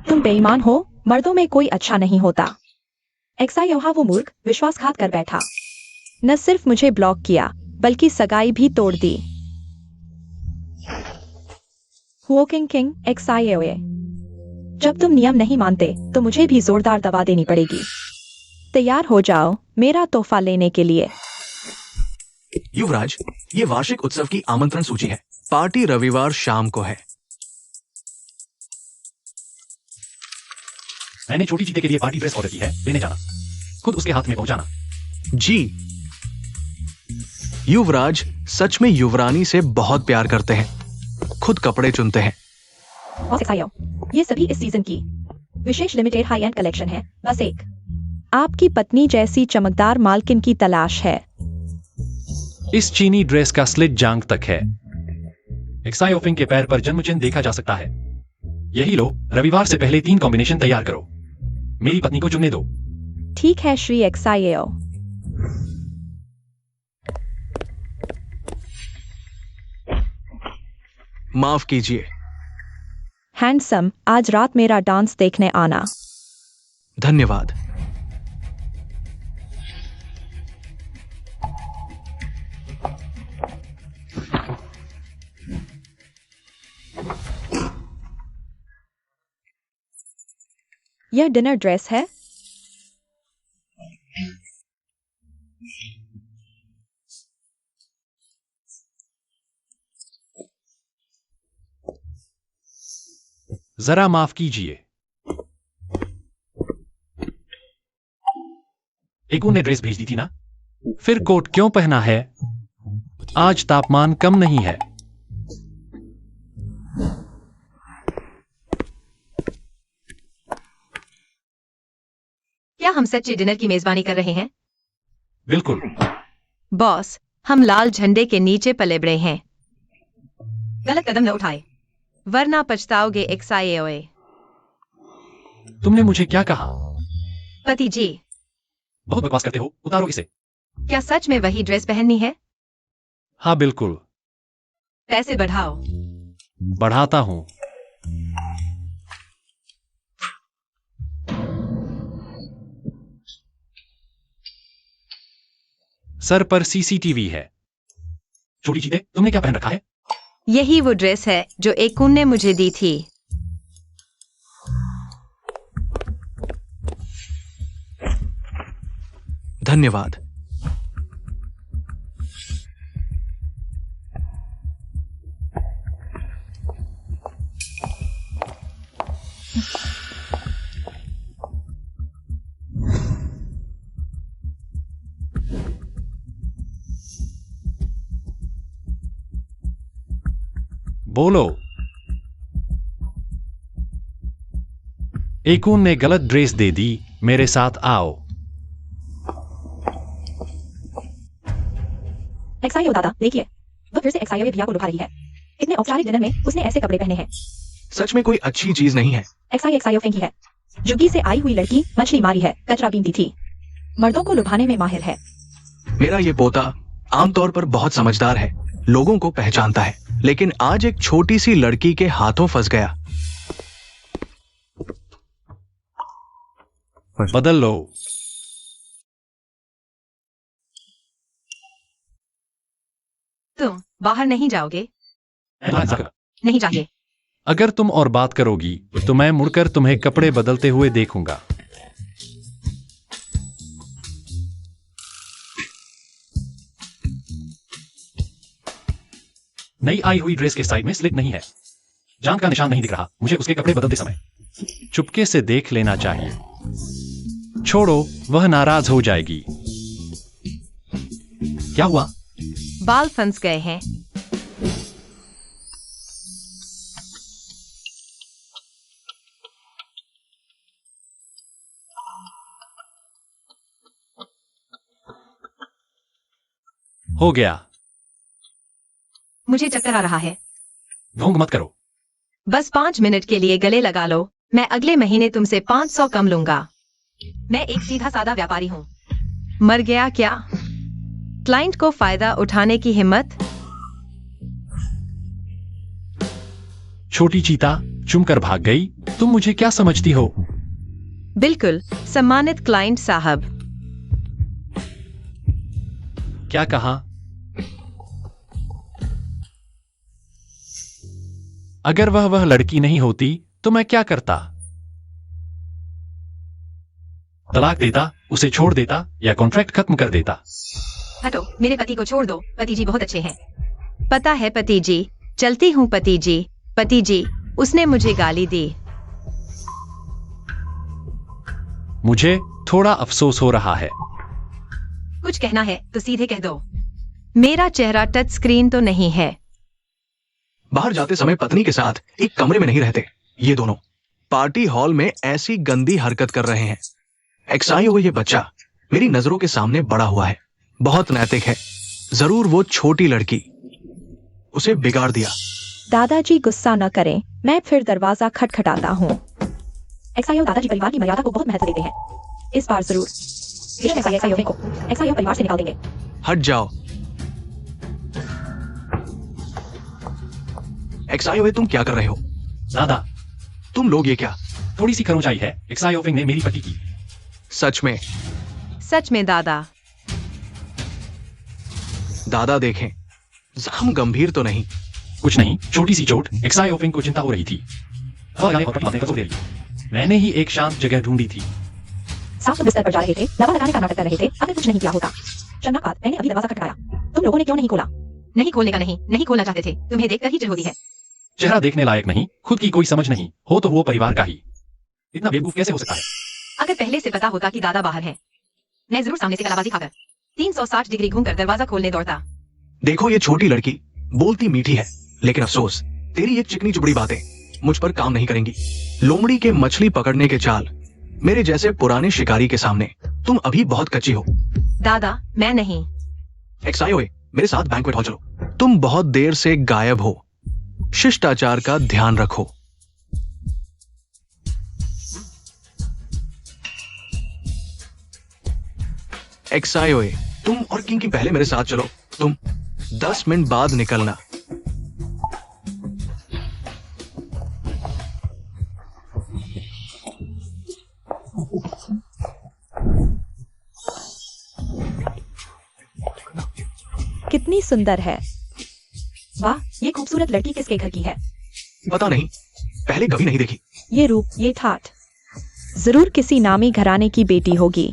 Speaker 2: तुम बेईमान हो। मर्दों में कोई अच्छा नहीं होता। एक्सायोहा वो मूर्ख विश्वासघात कर बैठा। न सिर्फ मुझे ब्लॉक किया, बल्कि सगाई भी तोड़ दी। वॉकिंग किंग एक्सायोए, जब तुम नियम नहीं मानते तो मुझे भी जोरदार दवा देनी पड़ेगी। तैयार हो जाओ मेरा तोहफा लेने के लिए।
Speaker 1: युवराज, ये वार्षिक उत्सव की आमंत्रण सूची है। पार्टी रविवार शाम को है।
Speaker 4: मैंने छोटी चीते के लिए पार्टी ड्रेस ऑर्डर की है, लेने जाना, खुद उसके हाथ में पहुंचाना।
Speaker 1: जी। युवराज सच में युवरानी से बहुत प्यार करते हैं। खुद कपड़े चुनते हैं।
Speaker 2: बॉस एक्सायो, ये सभी इस सीजन की विशेष लिमिटेड हाई एंड कलेक्शन है। बस एक आपकी पत्नी जैसी चमकदार मालकिन की तलाश है।
Speaker 4: इस चीनी ड्रेस का स्लिट जांग तक है। एक्सायोफिंग के पैर पर जन्मचिन्ह देखा जा सकता है। यही लो, रविवार से पहले 3 कॉम्बिनेशन तैयार करो। मेरी पत्नी को चुनने दो।
Speaker 2: ठीक है श्री एक्सायो।
Speaker 1: माफ कीजिए।
Speaker 2: हैंडसम, आज रात मेरा डांस देखने आना।
Speaker 1: धन्यवाद।
Speaker 2: यह डिनर ड्रेस है।
Speaker 4: जरा माफ कीजिए, एकू ने ड्रेस भेज दी थी ना? फिर कोट क्यों पहना है? आज तापमान कम नहीं है।
Speaker 3: क्या हम सच्चे डिनर की मेजबानी कर रहे हैं?
Speaker 4: बिल्कुल।
Speaker 3: बॉस, हम लाल झंडे के नीचे पले बड़े हैं। गलत कदम न उठाए, वरना पछताओगे। एक्साओए।
Speaker 4: तुमने मुझे क्या कहा?
Speaker 3: पति जी,
Speaker 4: बहुत बकवास करते हो, उतारो इसे।
Speaker 3: क्या सच में वही ड्रेस पहननी है?
Speaker 4: हाँ बिल्कुल।
Speaker 3: पैसे बढ़ाओ।
Speaker 4: बढ़ाता हूं। सर पर सीसीटीवी है। छोटी चीते, तुमने क्या पहन रखा है?
Speaker 3: यही वो ड्रेस है जो एकून ने मुझे दी थी।
Speaker 1: धन्यवाद।
Speaker 4: बोलो। एकून ने गलत ड्रेस दे दी, मेरे साथ आओ।
Speaker 2: एक्साइओ दादा, देखिए, वह फिर से एक्साइओ भैया को लुभा रही है। इतने औपचारिक डिनर में उसने ऐसे कपड़े पहने हैं।
Speaker 1: सच में कोई अच्छी चीज नहीं है।
Speaker 2: एक्साइओ फेंकी है। जुगी से आई हुई लड़की मछली मारी है, कचरा बीनती थी। मर्दों को लुभाने में माहिर है।
Speaker 1: मेरा ये पोता आमतौर पर बहुत समझदार है, लोगों को पहचानता है, लेकिन आज एक छोटी सी लड़की के हाथों फंस गया।
Speaker 4: बदल लो।
Speaker 3: तुम बाहर नहीं जाओगे? नहीं चाहिए।
Speaker 4: अगर तुम और बात करोगी तो मैं मुड़कर तुम्हें कपड़े बदलते हुए देखूंगा। नई आई हुई ड्रेस के साइड में स्लिट नहीं है। जान का निशान नहीं दिख रहा मुझे उसके कपड़े बदलते समय। चुपके से देख लेना चाहिए। छोड़ो, वह नाराज हो जाएगी। क्या हुआ?
Speaker 3: बाल फंस गए हैं।
Speaker 4: हो गया।
Speaker 3: मुझे चक्कर आ रहा है।
Speaker 4: ढोंग मत करो।
Speaker 3: बस 5 मिनट के लिए गले लगा लो। मैं अगले महीने तुमसे 500 कम लूंगा। मैं एक सीधा साधा व्यापारी हूँ। मर गया क्या? क्लाइंट को फायदा उठाने की हिम्मत।
Speaker 4: छोटी चीता चुमकर भाग गई। तुम मुझे क्या समझती हो?
Speaker 3: बिल्कुल, सम्मानित क्लाइंट साहब।
Speaker 4: क्या कहा? अगर वह लड़की नहीं होती तो मैं क्या करता? तलाक देता, उसे छोड़ देता या कॉन्ट्रैक्ट खत्म कर देता।
Speaker 3: हटो, मेरे पति को छोड़ दो। पति जी बहुत अच्छे हैं। पता है पति जी, चलती हूँ पति जी। पति जी, उसने मुझे गाली दी।
Speaker 4: मुझे थोड़ा अफसोस हो रहा है।
Speaker 3: कुछ कहना है तो सीधे कह दो। मेरा चेहरा टच स्क्रीन तो नहीं है।
Speaker 1: बाहर जाते समय पत्नी के साथ एक कमरे में नहीं रहते ये दोनों। पार्टी हॉल में ऐसी गंदी हरकत कर रहे हैं। एक्साइओ ये बच्चा मेरी नजरों के सामने बड़ा हुआ है, बहुत नैतिक है। जरूर वो छोटी लड़की उसे बिगाड़ दिया।
Speaker 2: दादाजी गुस्सा न करें, मैं फिर दरवाजा खटखटाता हूँ। एक्साइओ दादाजी परिवार की मर्यादा को बहुत महत्व देते हैं। इस बार जरूर एक्साइओ परिवार से निकाल देंगे।
Speaker 1: हट जाओ। एक्साइओ तुम क्या कर रहे हो?
Speaker 4: दादा,
Speaker 1: तुम लोग ये क्या?
Speaker 4: थोड़ी सी खरोंचाई है। एक्साइओ ने मेरी पति की।
Speaker 1: सच में?
Speaker 3: सच में दादा।
Speaker 1: दादा देखें, जख्म गंभीर तो नहीं?
Speaker 4: कुछ नहीं, छोटी सी चोट। एक्साइओ को चिंता हो रही थी। हवा लगाने और पट्टी बांधने पर जोर दे रही। मैंने ही एक शांत जगह ढूंढी थी।
Speaker 2: साफ बिस्तर पर जा रहे थे, दवा लगाने का नाटक कर रहे थे, अगर कुछ नहीं किया होता। चंदा बाद मैंने अभी दरवाजा खटखटाया, तुम लोगों ने क्यों नहीं खोला?
Speaker 3: नहीं खोलने का नहीं खोलना चाहते थे। तुम्हें देखकर ही चिढ़ होती है।
Speaker 4: चेहरा देखने लायक नहीं, खुद की कोई समझ नहीं हो तो वो परिवार का ही। इतना बेवकूफ कैसे हो सकता है?
Speaker 3: अगर पहले से पता होता कि दादा बाहर है, मैं जरूर सामने से कलाबाजी खाकर 360 डिग्री घूमकर दरवाजा खोलने दौड़ता।
Speaker 1: देखो ये छोटी लड़की बोलती मीठी है, लेकिन अफसोस तेरी ये चिकनी चुपड़ी बातें मुझ पर काम नहीं करेंगी। लोमड़ी के मछली पकड़ने के चाल मेरे जैसे पुराने शिकारी के सामने तुम अभी बहुत कच्ची हो।
Speaker 3: दादा मैं नहीं।
Speaker 1: एक्सायोए, मेरे साथ बैंक्वेट हॉल चलो। तुम बहुत देर से गायब हो, शिष्टाचार का ध्यान रखो। एक्सायोए, तुम और किंकी पहले मेरे साथ चलो। तुम 10 मिनट बाद निकलना।
Speaker 2: कितनी सुंदर है। वाह, ये खूबसूरत लड़की किसके घर की है?
Speaker 1: पता नहीं, पहले कभी नहीं देखी।
Speaker 2: ये रूप, ये ठाठ, जरूर किसी नामी घराने की बेटी होगी।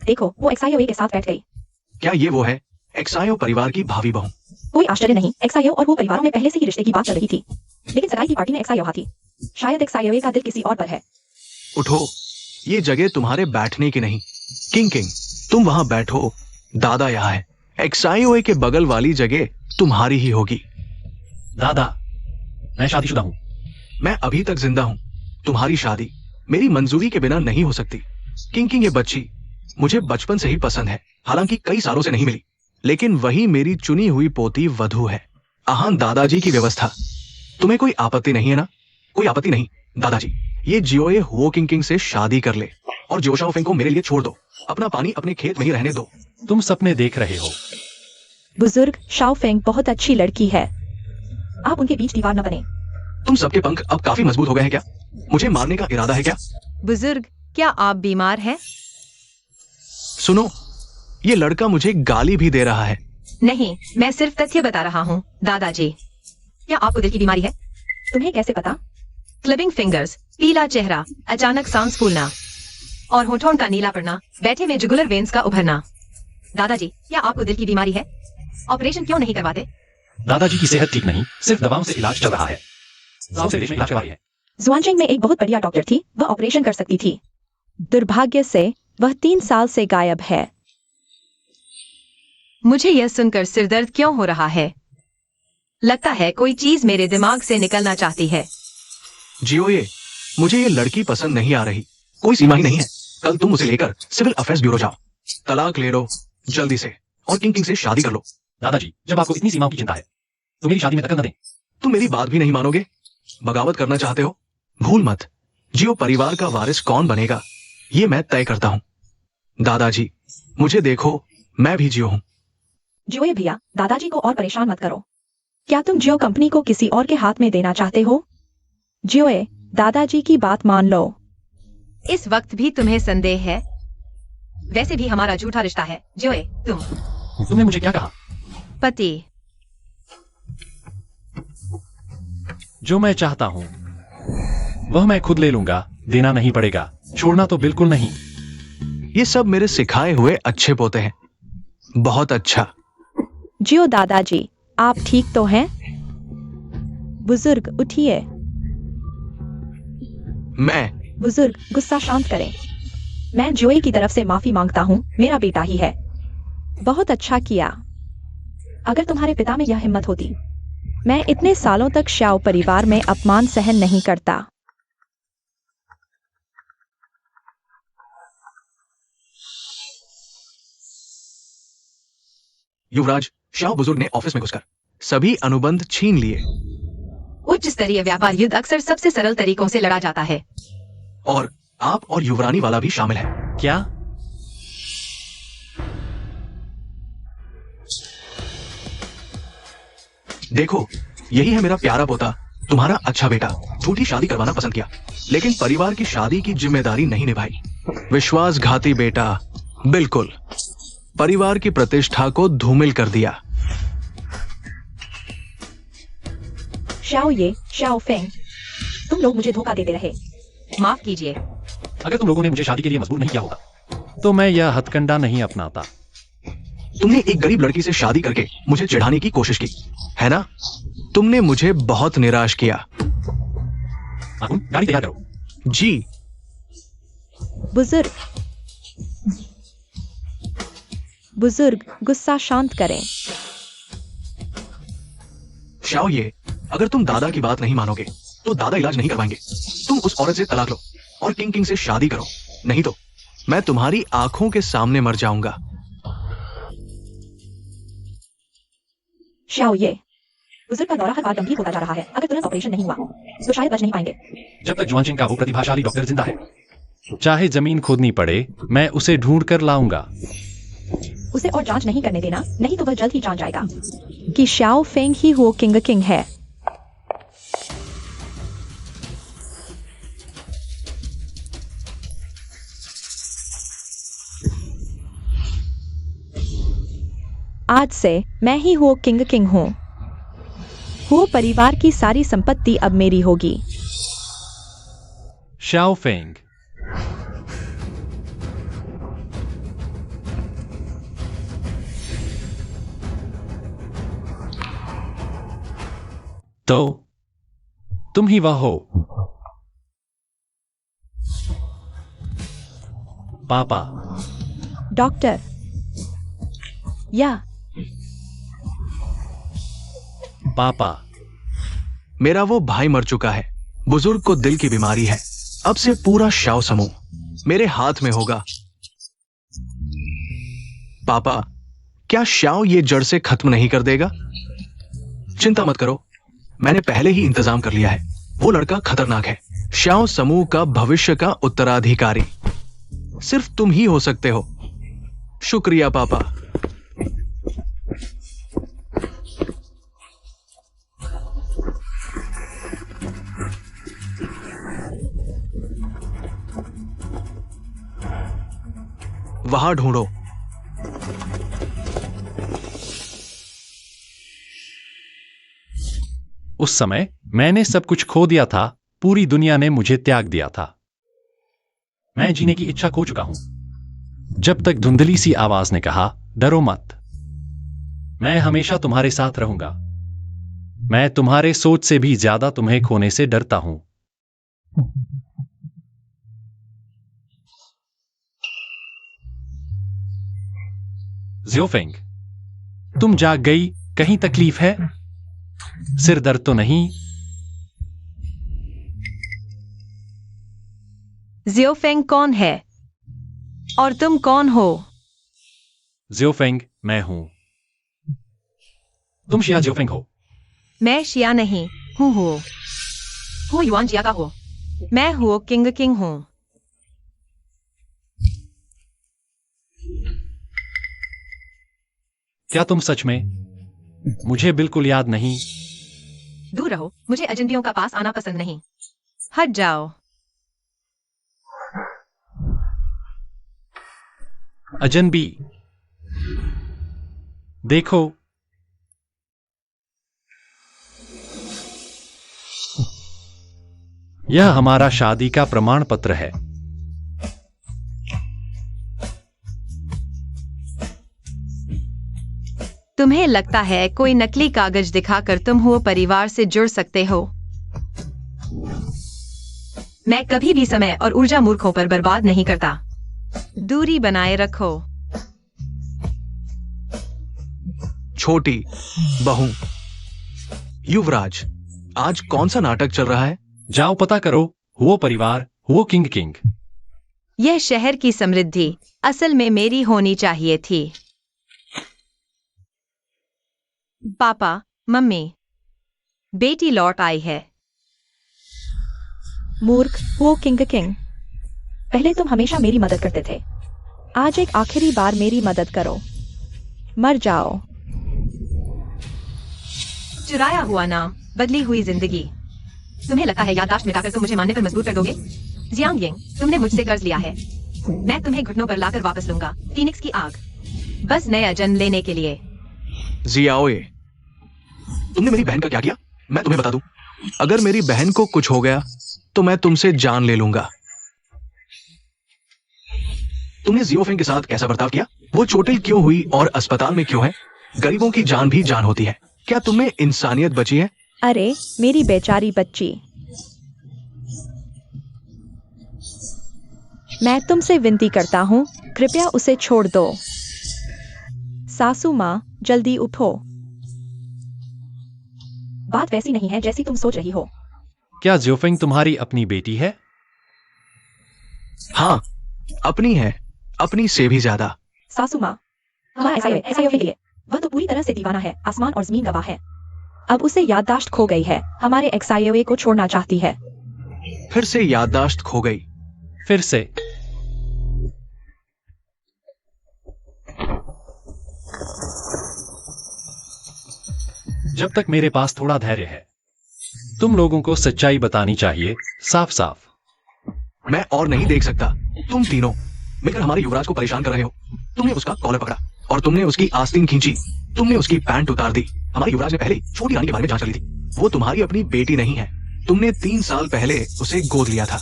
Speaker 2: देखो, वो एक्सायो के साथ बैठ गई।
Speaker 1: क्या ये वो है, एक्सायो परिवार की भावी बहू?
Speaker 2: कोई आश्चर्य नहीं, एक्सायो और वो परिवारों में पहले से ही रिश्ते की बात चल रही थी, लेकिन सगाई की पार्टी में एक्सायो थी। शायद एक्सायो का दिल किसी और पर है।
Speaker 1: उठो, ये जगह तुम्हारे बैठने की नहीं। किंग किंग, तुम वहां बैठो, दादा यहाँ है। एक्सायो के बगल वाली जगह तुम्हारी ही होगी।
Speaker 4: दादा, मैं शादीशुदा हूँ।
Speaker 1: मैं अभी तक जिंदा हूँ। तुम्हारी शादी मेरी मंजूरी के बिना नहीं हो सकती। किंग किंग, ये बच्ची मुझे बचपन से ही पसंद है, हालांकि कई सालों से नहीं मिली, लेकिन वही मेरी चुनी हुई पोती वधू है। आहान दादाजी की व्यवस्था। तुम्हें कोई आपत्ति नहीं है ना? कोई आपत्ति नहीं दादाजी। ये जियोए हुओ किंग किंग से शादी कर ले और जो शाओफेंग को मेरे लिए छोड़ दो। अपना पानी अपने खेत में ही रहने दो।
Speaker 4: तुम सपने देख रहे हो।
Speaker 2: बुजुर्ग, शाओफेंग बहुत अच्छी लड़की है, आप उनके बीच दीवार न बने।
Speaker 1: तुम सबके पंख अब काफी मजबूत हो गए हैं क्या? मुझे मारने का इरादा है क्या?
Speaker 3: बुजुर्ग, क्या आप बीमार हैं?
Speaker 1: सुनो, ये लड़का मुझे गाली भी दे रहा है।
Speaker 3: नहीं, मैं सिर्फ तथ्य बता रहा हूँ दादाजी। क्या आपको दिल की बीमारी है?
Speaker 2: तुम्हें कैसे पता?
Speaker 3: क्लिपिंग फिंगर्स, पीला चेहरा, अचानक सांस फूलना और होठों का नीला पड़ना, बैठे में जुगुलर वेन्स का उभरना। दादाजी, क्या आपको दिल की बीमारी है? ऑपरेशन क्यों नहीं करवाते?
Speaker 4: दादाजी की सेहत ठीक नहीं, सिर्फ दवाओं से इलाज चल रहा है। गांव से देश में इलाज करवा रही है।
Speaker 2: जुआनजिंग में एक बहुत बढ़िया डॉक्टर थी, वह ऑपरेशन कर सकती थी। दुर्भाग्य से वह 3 साल से गायब है।
Speaker 3: मुझे यह सुनकर सिरदर्द क्यों हो रहा है? लगता है कोई चीज मेरे दिमाग से निकलना चाहती है।
Speaker 1: जियोए, मुझे ये लड़की पसंद नहीं आ रही। कोई सीमा ही नहीं है। कल तुम उसे लेकर सिविल अफेयर्स ब्यूरो जाओ, तलाक ले लो जल्दी से और किंग किंग से शादी कर लो।
Speaker 4: दादाजी, जब आपको इतनी सीमाओं की चिंता है तो मेरी शादी में दखल न दें।
Speaker 1: तुम मेरी बात भी नहीं मानोगे? बगावत करना चाहते हो? भूल मत, जियो परिवार का वारिस कौन बनेगा ये मैं तय करता हूँ। दादाजी, मुझे देखो, मैं भी जियो हूँ।
Speaker 2: जियोए भैया, दादाजी को और परेशान मत करो। क्या तुम जियो कंपनी को किसी और के हाथ में देना चाहते हो? जियोए, दादाजी की बात मान लो।
Speaker 3: इस वक्त भी तुम्हें संदेह है? वैसे भी हमारा झूठा रिश्ता है। जोए,
Speaker 4: तुमने मुझे क्या कहा?
Speaker 3: पति।
Speaker 4: जो मैं चाहता हूं वह मैं खुद ले लूंगा, देना नहीं पड़ेगा, छोड़ना तो बिल्कुल नहीं।
Speaker 1: ये सब मेरे सिखाए हुए अच्छे पोते हैं। बहुत अच्छा।
Speaker 2: जियो दादाजी, आप ठीक तो हैं? बुजुर्ग, उठिए। बुजुर्ग, गुस्सा शांत करें। मैं जोए की तरफ से माफी मांगता हूँ, मेरा बेटा ही है। बहुत अच्छा किया। अगर तुम्हारे पिता में यह हिम्मत होती। मैं इतने सालों तक श्याओ परिवार में अपमान सहन नहीं करता।
Speaker 1: युवराज, श्याओ बुजुर्ग ने ऑफिस में घुसकर सभी अनुबंध छीन लिए।
Speaker 3: उच्च स्तरीय व्यापार युद्ध अक्सर सबसे सरल तरीकों से लड़ा जाता है।
Speaker 1: और आप और युवरानी वाला भी शामिल है।
Speaker 4: क्या?
Speaker 1: देखो, यही है मेरा प्यारा पोता, तुम्हारा अच्छा बेटा। झूठी शादी करवाना पसंद किया, लेकिन परिवार की शादी की जिम्मेदारी नहीं निभाई। विश्वासघाती बेटा, बिल्कुल। परिवार की प्रतिष्ठा को धूमिल कर दिया।
Speaker 2: शाओ ये, शाओ फेंग, तुम लोग मुझे धोखा देते रहे।
Speaker 3: माफ कीजिए।
Speaker 4: अगर तुम लोगों ने मुझे शादी के लिए मजबूर नहीं किया होता तो मैं यह हथकंडा नहीं अपनाता।
Speaker 1: तुमने एक गरीब लड़की से शादी करके मुझे चिढ़ाने की कोशिश की, है ना? तुमने मुझे बहुत निराश किया।
Speaker 4: आकुन, गाड़ी तैयार करो।
Speaker 1: जी।
Speaker 2: बुजुर्ग, बुजुर्ग, गुस्सा शांत करें।
Speaker 1: शाओ ये, अगर तुम दादा की बात नहीं मानोगे तो दादा इलाज नहीं करवाएंगे। तुम उस औरत से तलाक लो और किंग से शादी करो, नहीं तो मैं तुम्हारी आंखों के सामने मर जाऊंगा।
Speaker 2: शाओ ये, बुजुर्ग का दौरा हर बार गंभीर होता जा रहा है। अगर तुरंत ऑपरेशन नहीं हुआ तो शायद बच नहीं पाएंगे।
Speaker 4: जब तक जुआनचिंग का वो प्रतिभाशाली डॉक्टर जिंदा है, चाहे जमीन खोदनी पड़े, मैं उसे ढूंढ कर लाऊंगा।
Speaker 2: उसे और जांच नहीं करने देना, नहीं तो वह जल्द ही जान जाएगा कि शाओ फेंग ही वो किंग है। आज से मैं ही वो किंग हूँ। वो परिवार की सारी संपत्ति अब मेरी होगी।
Speaker 4: शाओ फेंग, तो तुम ही वह हो। पापा,
Speaker 2: डॉक्टर, या
Speaker 4: पापा,
Speaker 1: मेरा वो भाई मर चुका है। बुजुर्ग को दिल की बीमारी है। अब से पूरा शाओ समूह मेरे हाथ में होगा। पापा, क्या शाओ ये जड़ से खत्म नहीं कर देगा? चिंता मत करो, मैंने पहले ही इंतजाम कर लिया है। वो लड़का खतरनाक है, शाओ समूह का भविष्य का उत्तराधिकारी। सिर्फ तुम ही हो सकते हो। शुक्रिया पापा। वहां ढूंढो।
Speaker 4: उस समय मैंने सब कुछ खो दिया था। पूरी दुनिया ने मुझे त्याग दिया था। मैं जीने की इच्छा खो चुका हूं। जब तक धुंधली सी आवाज ने कहा, डरो मत, मैं हमेशा तुम्हारे साथ रहूंगा। मैं तुम्हारे सोच से भी ज्यादा तुम्हें खोने से डरता हूं। ज़ियोफेंग, तुम जाग गई? कहीं तकलीफ है? सिर दर्द तो नहीं?
Speaker 3: ज़ियोफेंग कौन है? और तुम कौन हो?
Speaker 4: ज़ियोफेंग, मैं हूं। तुम शिया ज़ियोफेंग हो।
Speaker 3: मैं शिया नहीं हूँ। हो युआन जिया का हो। मैं हूँ किंग हूँ।
Speaker 4: क्या तुम सच में? मुझे बिल्कुल याद नहीं।
Speaker 3: दूर रहो, मुझे अजनबियों का पास आना पसंद नहीं। हट जाओ।
Speaker 4: अजनबी, देखो, यह हमारा शादी का प्रमाण पत्र है।
Speaker 3: तुम्हें लगता है कोई नकली कागज दिखाकर तुम हो परिवार से जुड़ सकते हो? मैं कभी भी समय और ऊर्जा मूर्खों पर बर्बाद नहीं करता। दूरी बनाए रखो।
Speaker 1: छोटी बहू, युवराज, आज कौन सा नाटक चल रहा है?
Speaker 4: जाओ पता करो। वो परिवार, वो किंग।
Speaker 3: यह शहर की समृद्धि असल में मेरी होनी चाहिए थी। पापा, मम्मी, बेटी लौट आई है।
Speaker 2: मूर्ख, वो किंग। पहले तुम हमेशा मेरी मदद करते थे। आज एक आखिरी बार मेरी मदद करो। मर जाओ।
Speaker 3: चुराया हुआ नाम, बदली हुई जिंदगी। तुम्हें लगता है याददाश्त मिटाकर तुम मुझे मानने पर मजबूर कर दोगे? जियांग यिंग, तुमने मुझसे कर्ज लिया है। मैं तुम्हें घुटनों पर लाकर वापस लूंगा। फीनिक्स की आग, बस नया जन्म लेने के लिए।
Speaker 1: जियाओए, तुमने मेरी बहन का क्या किया? मैं तुम्हें बता दूं, अगर मेरी बहन को कुछ हो गया तो मैं तुमसे जान ले लूंगा। तुमने जियोफेंग के साथ कैसा बर्ताव किया? वो चोटिल क्यों हुई और अस्पताल में क्यों है? गरीबों की जान भी जान होती है। क्या तुम्हें इंसानियत बची है?
Speaker 2: अरे मेरी बेचारी बच्ची, मैं तुमसे विनती करता हूँ, कृपया उसे छोड़ दो। सासू माँ, जल्दी उठो। बात वैसी नहीं है जैसी तुम सोच रही हो।
Speaker 4: क्या जियोफेंग तुम्हारी अपनी बेटी है?
Speaker 1: हाँ, अपनी है, अपनी से भी ज्यादा।
Speaker 2: सासू माँ, हमारा ऐसा के लिए वह तो पूरी तरह से दीवाना है, आसमान और जमीन गवाह है। अब उसे याददाश्त खो गई है, हमारे एक्साईओए को छोड़ना चाहती है।
Speaker 1: फिर से याददाश्त खो गई?
Speaker 4: फिर से? जब तक मेरे पास थोड़ा धैर्य है, तुम लोगों को सच्चाई बतानी चाहिए, साफ साफ।
Speaker 1: मैं और नहीं देख सकता। तुम तीनों मिलकर हमारे युवराज को परेशान कर रहे हो। तुमने उसका कॉलर पकड़ा और तुमने उसकी आस्तीन खींची। तुमने उसकी पैंट उतार दी। हमारे युवराज ने पहले ही छोटी रानी के बारे में जांच कर ली थी। वो तुम्हारी अपनी बेटी नहीं है। तुमने 3 साल पहले उसे गोद लिया था।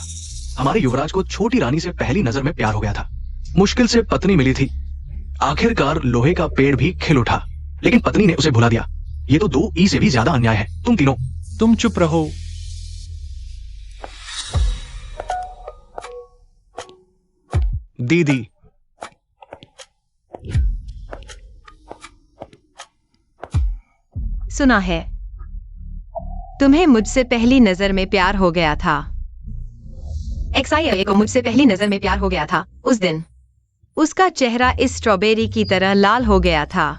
Speaker 1: हमारे युवराज को छोटी रानी से पहली नजर में प्यार हो गया था। मुश्किल से पत्नी मिली थी। आखिरकार लोहे का पेड़ भी खिल उठा, लेकिन पत्नी ने उसे भुला दिया। ये तो 2 ई से भी ज्यादा अन्याय है। तुम तीनों।
Speaker 4: तुम चुप रहो।
Speaker 1: दीदी,
Speaker 3: सुना है, तुम्हें मुझसे पहली नजर में प्यार हो गया था। एक्साईओए को मुझसे पहली नजर में प्यार हो गया था। उस दिन उसका चेहरा इस स्ट्रॉबेरी की तरह लाल हो गया था।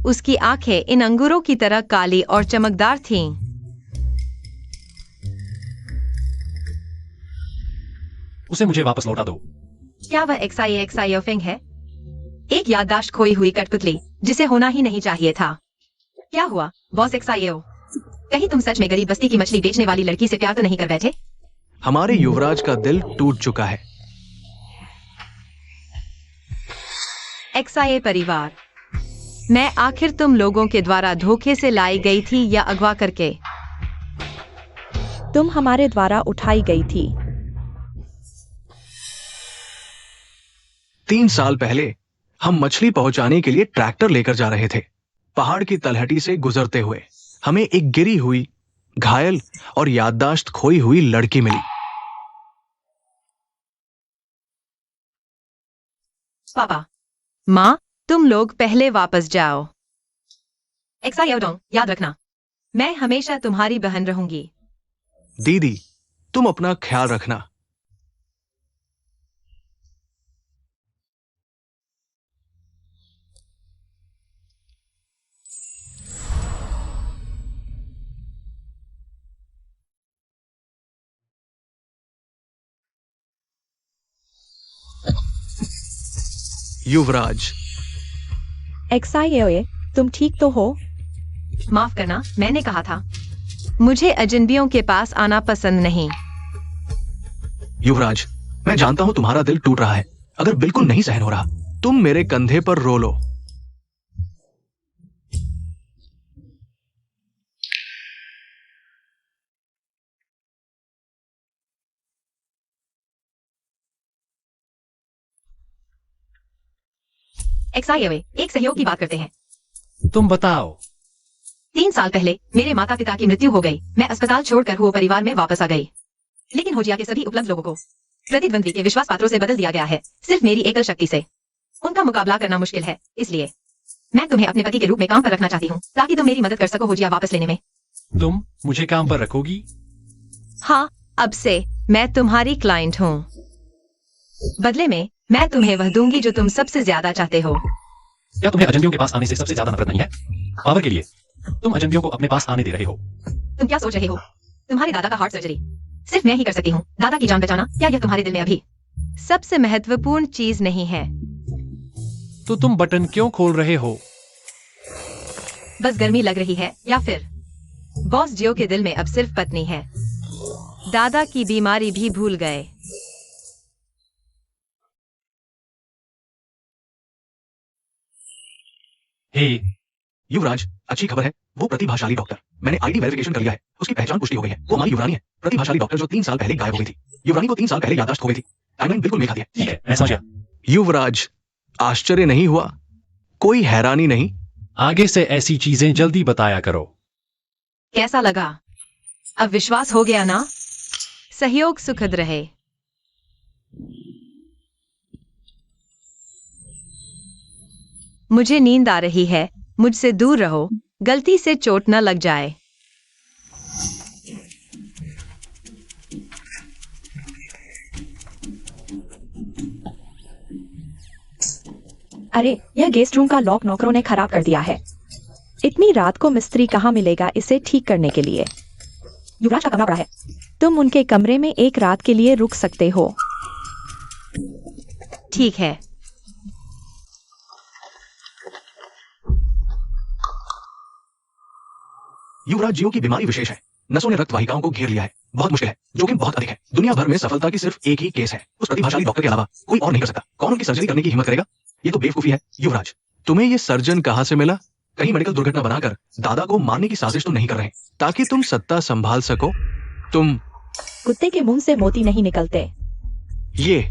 Speaker 3: उसकी आंखें इन अंगूरों की तरह काली और चमकदार थीं।
Speaker 4: उसे मुझे वापस लौटा दो।
Speaker 3: क्या वह एक्साईओफेंग है? एक याददाश्त खोई हुई कठपुतली जिसे होना ही नहीं चाहिए था। क्या हुआ बॉस एक्साईओ? कहीं तुम सच में गरीब बस्ती की मछली बेचने वाली लड़की से प्यार तो नहीं कर बैठे?
Speaker 1: हमारे युवराज का दिल टूट चुका है।
Speaker 3: एक्साईओ परिवार, मैं आखिर तुम लोगों के द्वारा धोखे से लाई गई थी या अगवा करके?
Speaker 2: तुम हमारे द्वारा उठाई गई थी।
Speaker 1: 3 साल पहले हम मछली पहुंचाने के लिए ट्रैक्टर लेकर जा रहे थे। पहाड़ की तलहटी से गुजरते हुए हमें एक गिरी हुई, घायल और याददाश्त खोई हुई लड़की मिली।
Speaker 3: पापा, माँ, तुम लोग पहले वापस जाओ। एक्साईओ, याद रखना, मैं हमेशा तुम्हारी बहन रहूंगी।
Speaker 1: दीदी, तुम अपना ख्याल रखना। युवराज।
Speaker 2: एक्साईओए, तुम ठीक तो हो?
Speaker 3: माफ करना, मैंने कहा था, मुझे अजनबियों के पास आना पसंद नहीं।
Speaker 1: युवराज, मैं जानता हूं तुम्हारा दिल टूट रहा है। अगर बिल्कुल नहीं सहन हो रहा, तुम मेरे कंधे पर रो लो।
Speaker 3: एक्साईओए, एक सहयोग की बात करते हैं।
Speaker 4: तुम बताओ।
Speaker 3: 3 साल पहले मेरे माता पिता की मृत्यु हो गई। मैं अस्पताल छोड़कर हुए परिवार में वापस आ गई, लेकिन होजिया के सभी उपलब्ध लोगों को प्रतिद्वंद्वी के विश्वास पात्रों से बदल दिया गया है। सिर्फ मेरी एकल शक्ति से उनका मुकाबला करना मुश्किल है। इसलिए मैं तुम्हें अपने पति के रूप में काम पर रखना चाहती हूँ, ताकि तुम मेरी मदद कर सको होजिया वापस लेने में।
Speaker 4: तुम मुझे काम पर रखोगी?
Speaker 3: हाँ, अब से मैं तुम्हारी क्लाइंट हूँ। बदले में मैं तुम्हें वह दूंगी जो तुम सबसे ज्यादा चाहते हो।
Speaker 4: क्या तुम्हें अजनबियों के पास आने से सबसे ज्यादा नफरत नहीं है? पावर के लिए तुम अजनबियों को अपने पास आने दे रहे हो।
Speaker 3: तुम क्या सोच रहे हो? तुम्हारे दादा का हार्ट सर्जरी सिर्फ मैं ही कर सकती हूँ। दादा की जान बचाना क्या यह तुम्हारे दिल में अभी सबसे महत्वपूर्ण चीज नहीं है?
Speaker 4: तो तुम बटन क्यों खोल रहे हो?
Speaker 3: बस गर्मी लग रही है, या फिर बॉस जियो के दिल में अब सिर्फ पत्नी है। दादा की बीमारी भी भूल गए।
Speaker 4: हे,
Speaker 1: युवराज, अच्छी खबर है, वो प्रतिभाशाली डॉक्टर, मैंने आईडी वेरिफिकेशन कर लिया है, उसकी पहचान पुष्टि हो गई है, वो हमारी युवरानी है, प्रतिभाशाली डॉक्टर जो 3 साल पहले गायब हो गई थी। युवरानी को 3 साल पहले याददाश्त हो गई थी। टाइमलाइन बिल्कुल मेल खाती है।
Speaker 4: ठीक है, मैं समझ गया।
Speaker 1: युवराज, आश्चर्य नहीं हुआ? कोई हैरानी नहीं?
Speaker 4: आगे से ऐसी चीजें जल्दी बताया करो।
Speaker 3: कैसा लगा? अब विश्वास हो गया ना? सहयोग सुखद रहे। मुझे नींद आ रही है, मुझसे दूर रहो, गलती से चोट न लग जाए।
Speaker 2: अरे, यह गेस्ट रूम का लॉक नौकरों ने खराब कर दिया है। इतनी रात को मिस्त्री कहाँ मिलेगा इसे ठीक करने के लिए? युवराज का कमरा बड़ा है, तुम उनके कमरे में एक रात के लिए रुक सकते हो।
Speaker 3: ठीक है।
Speaker 1: युवराज जियो की बीमारी विशेष है, नसों ने रक्त वाहिकाओं को घेर लिया है, बहुत मुश्किल है, जोखिम बहुत अधिक है। दुनिया भर में सफलता की सिर्फ एक ही केस है, उस प्रतिभाशाली डॉक्टर के अलावा कोई और नहीं कर सकता। कौन उनकी सर्जरी करने की हिम्मत करेगा? ये तो बेवकूफी है। युवराज, तुम्हें ये सर्जन कहाँ से मिला? कहीं मेडिकल दुर्घटना बनाकर दादा को मारने की साजिश तो नहीं कर रहे ताकि तुम सत्ता संभाल सको? तुम
Speaker 2: कुत्ते के मुंह से मोती नहीं निकलते।
Speaker 1: ये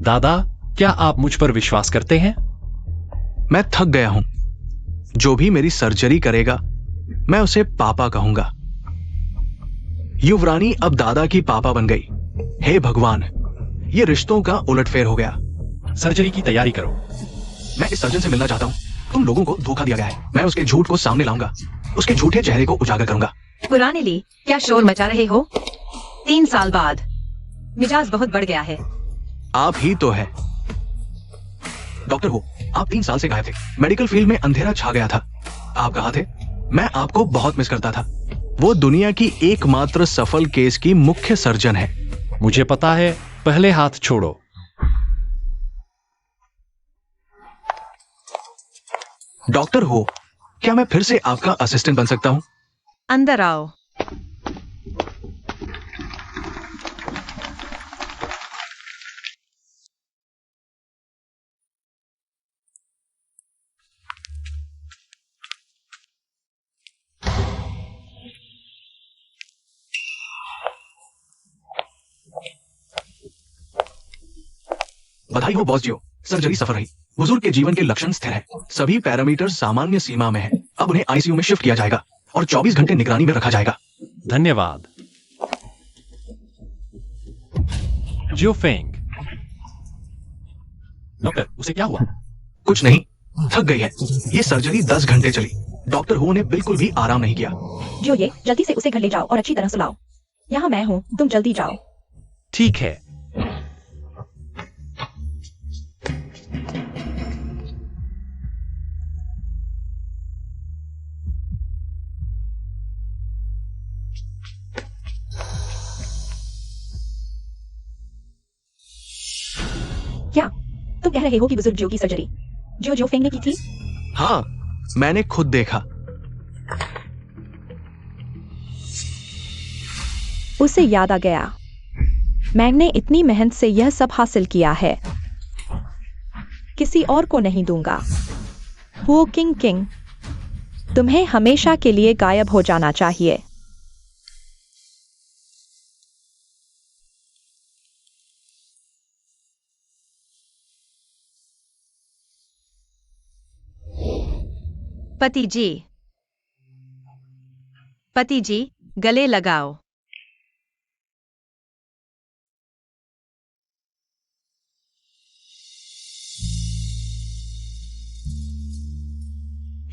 Speaker 4: दादा, क्या आप मुझ पर विश्वास करते हैं?
Speaker 1: मैं थक गया हूं। जो भी मेरी सर्जरी करेगा मैं उसे पापा कहूंगा। युवरानी अब दादा की पापा बन गई। हे भगवान, ये रिश्तों का उलटफेर हो गया।
Speaker 4: सर्जरी की तैयारी करो।
Speaker 1: मैं इस सर्जन से मिलना चाहता हूं। तुम लोगों को धोखा दिया गया है। मैं उसके झूठ को सामने लाऊंगा, उसके झूठे चेहरे को उजागर करूंगा।
Speaker 3: पुराने ली, क्या शोर मचा रहे हो? 3 साल बाद मिजाज बहुत बढ़ गया है।
Speaker 1: आप ही तो है। डॉक्टर हो, आप 3 साल से गायब थे। मेडिकल फील्ड में अंधेरा छा गया था। आप कहाँ थे? मैं आपको बहुत मिस करता था। वो दुनिया की एकमात्र सफल केस की मुख्य सर्जन है।
Speaker 4: मुझे पता है, पहले हाथ छोड़ो।
Speaker 1: डॉक्टर हो, क्या मैं फिर से आपका असिस्टेंट बन सकता हूं?
Speaker 3: अंदर आओ।
Speaker 1: बधाई हो बॉस जियो, सर्जरी सफल रही। बुजुर्ग के जीवन के लक्षण स्थिर है, सभी पैरामीटर सामान्य सीमा में है। अब उन्हें आईसीयू में शिफ्ट किया जाएगा और 24 घंटे निगरानी में रखा जाएगा।
Speaker 4: धन्यवाद। जियोफेंग। डॉक्टर, उसे क्या हुआ?
Speaker 1: कुछ नहीं, थक गई है। ये सर्जरी 10 घंटे चली। डॉक्टर हो ने बिल्कुल भी आराम नहीं किया।
Speaker 2: जो ये जल्दी से उसे घर ले जाओ और अच्छी तरह सुलाओ। यहाँ मैं हूँ, तुम जल्दी जाओ।
Speaker 4: ठीक है।
Speaker 2: क्या तुम कह रहे हो कि बुजुर्ग जियो की सर्जरी जो फेंग ने की थी?
Speaker 1: हाँ, मैंने खुद देखा।
Speaker 2: उसे याद आ गया, मैंने इतनी मेहनत से यह सब हासिल किया है, किसी और को नहीं दूंगा। वो किंग, तुम्हें हमेशा के लिए गायब हो जाना चाहिए।
Speaker 3: पति जी, गले लगाओ।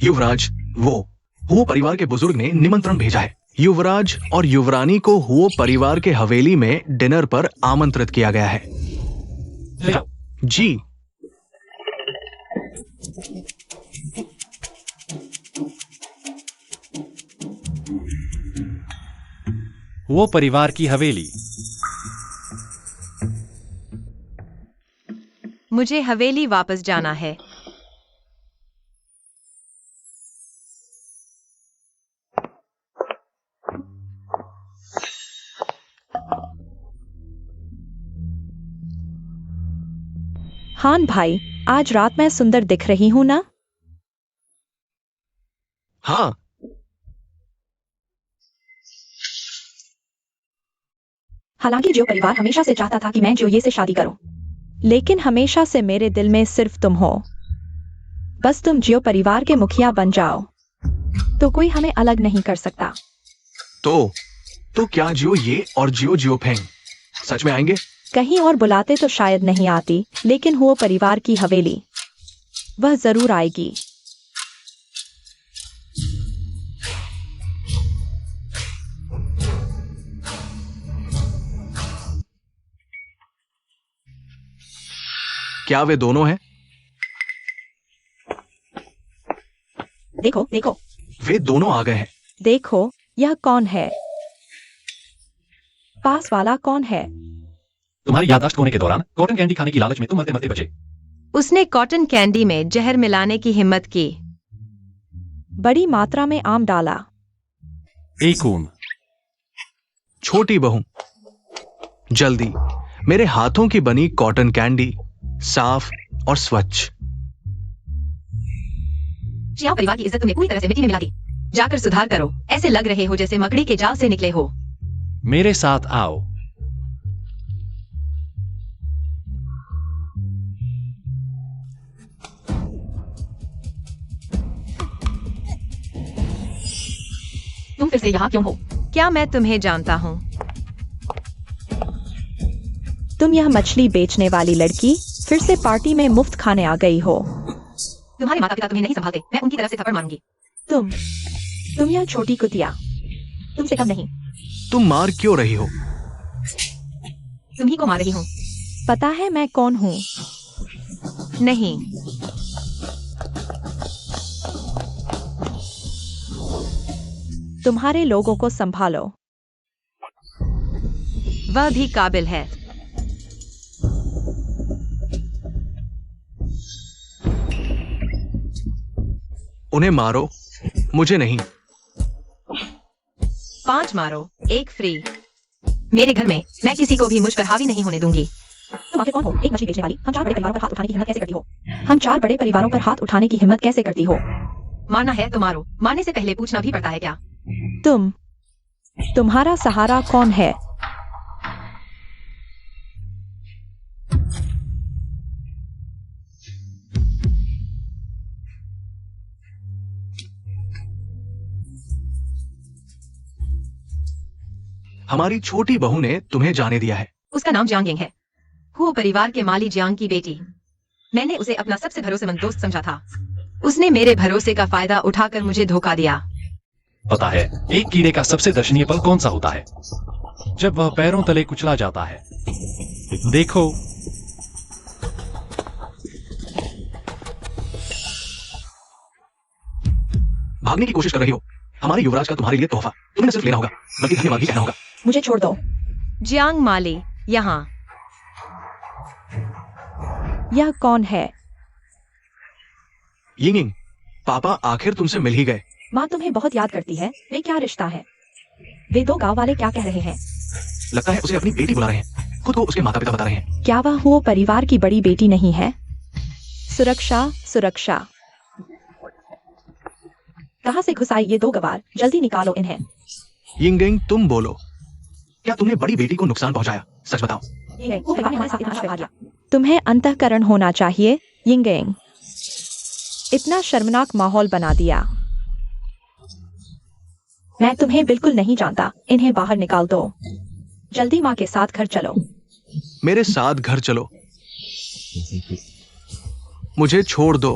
Speaker 1: युवराज, वो परिवार के बुजुर्ग ने निमंत्रण भेजा है। युवराज और युवरानी को हुओ परिवार के हवेली में डिनर पर आमंत्रित किया गया है। जी।
Speaker 4: वो परिवार की हवेली।
Speaker 3: मुझे हवेली वापस जाना है।
Speaker 2: हान भाई, आज रात मैं सुंदर दिख रही हूं ना?
Speaker 1: हाँ,
Speaker 2: हालांकि जियो परिवार हमेशा से चाहता था कि मैं जियो ये से शादी करूं, लेकिन हमेशा से मेरे दिल में सिर्फ तुम हो। बस तुम जियो परिवार के मुखिया बन जाओ तो कोई हमें अलग नहीं कर सकता।
Speaker 1: तो क्या जियो ये और जियो जियो फेंग सच में आएंगे?
Speaker 2: कहीं और बुलाते तो शायद नहीं आती, लेकिन हुओ परिवार की हवेली वह जरूर आएगी।
Speaker 1: क्या वे दोनों हैं?
Speaker 2: देखो देखो
Speaker 1: वे दोनों आ गए हैं।
Speaker 2: देखो, यह कौन है? पास वाला कौन है?
Speaker 4: तुम्हारी याददाश्त खोने के दौरान कॉटन कैंडी खाने की लालच में तुम मरते मरते बचे।
Speaker 3: उसने कॉटन कैंडी में जहर मिलाने की हिम्मत की।
Speaker 2: बड़ी मात्रा में आम डाला।
Speaker 4: एक खून।
Speaker 1: छोटी बहू, जल्दी मेरे हाथों की बनी कॉटन कैंडी, साफ और स्वच्छ।
Speaker 3: जिया परिवार की इज्जत तुम्हें पूरी तरह से मिट्टी में मिला दी। जाकर सुधार करो, ऐसे लग रहे हो जैसे मकड़ी के जाल से निकले हो।
Speaker 4: मेरे साथ आओ।
Speaker 3: तुम फिर से यहाँ क्यों हो? क्या मैं तुम्हें जानता हूँ?
Speaker 2: तुम यह मछली बेचने वाली लड़की फिर से पार्टी में मुफ्त खाने आ गई हो।
Speaker 3: तुम्हारे माता पिता तुम्हें नहीं संभालते, मैं उनकी तरफ से थप्पड़ मारूंगी।
Speaker 2: तुम यह छोटी कुतिया, तुमसे कम नहीं।
Speaker 1: तुम मार क्यों रही हो?
Speaker 3: तुम ही को मार रही हूँ।
Speaker 2: पता है मैं कौन हूँ?
Speaker 3: नहीं,
Speaker 2: तुम्हारे लोगों को संभालो।
Speaker 3: वह भी काबिल है।
Speaker 1: उन्हें मारो, मुझे नहीं।
Speaker 3: 5 मारो, 1 फ्री। मेरे घर में मैं किसी को भी मुझ पर हावी नहीं होने दूंगी।
Speaker 2: तुम आखिर कौन हो? एक मछली बेचने वाली। हम 4 बड़े परिवारों पर हाथ उठाने की हिम्मत कैसे करती हो? हम 4 बड़े परिवारों पर हाथ उठाने की हिम्मत कैसे करती हो?
Speaker 3: मारना है तो मारो, मारने से पहले पूछना भी पड़ता है क्या?
Speaker 2: तुम्हारा सहारा कौन है?
Speaker 1: हमारी छोटी बहू ने तुम्हें जाने दिया है।
Speaker 3: उसका नाम जियांग यंग है। वो परिवार के माली जियांग की बेटी। मैंने उसे अपना सबसे भरोसेमंद दोस्त समझा था। उसने मेरे भरोसे का फायदा उठाकर मुझे धोखा दिया।
Speaker 4: पता है एक कीड़े का सबसे दर्शनीय पल कौन सा होता है? जब वह पैरों तले कुचला जाता है। देखो,
Speaker 1: भागने की कोशिश कर रही हो। हमारे युवराज का तुम्हारे लिए तोहफा तुम्हें न सिर्फ लेना होगा बल्कि धन्यवाद भी कहना होगा।
Speaker 2: मुझे छोड़ दो।
Speaker 3: जियांग माली, यहाँ।
Speaker 2: यह कौन है?
Speaker 1: यिंग, पापा आखिर तुमसे मिल ही गए।
Speaker 2: माँ तुम्हें बहुत याद करती है। वे क्या रिश्ता है? वे 2 गांव वाले क्या कह रहे हैं?
Speaker 1: लगता है उसे अपनी बेटी बुला रहे हैं। खुद को उसके माता पिता बता रहे हैं।
Speaker 2: क्या वह वो परिवार की बड़ी बेटी नहीं है? सुरक्षा सुरक्षा। कहाँ से घुस आई ये 2 गवार? जल्दी निकालो इन्हें।
Speaker 1: यिंग, तुम बोलो, क्या तुमने बड़ी बेटी को नुकसान पहुंचाया? सच बताओ।
Speaker 2: वो परिवार ने हमारे साथ इतना अच्छा व्यवहार किया। तुम्हें अंतःकरण होना चाहिए यिंगेंग। इतना शर्मनाक माहौल बना दिया। मैं तुम्हें बिल्कुल नहीं जानता। इन्हें बाहर निकाल दो। जल्दी माँ के साथ घर चलो।
Speaker 1: मेरे साथ घर चलो। मुझे छोड़ दो।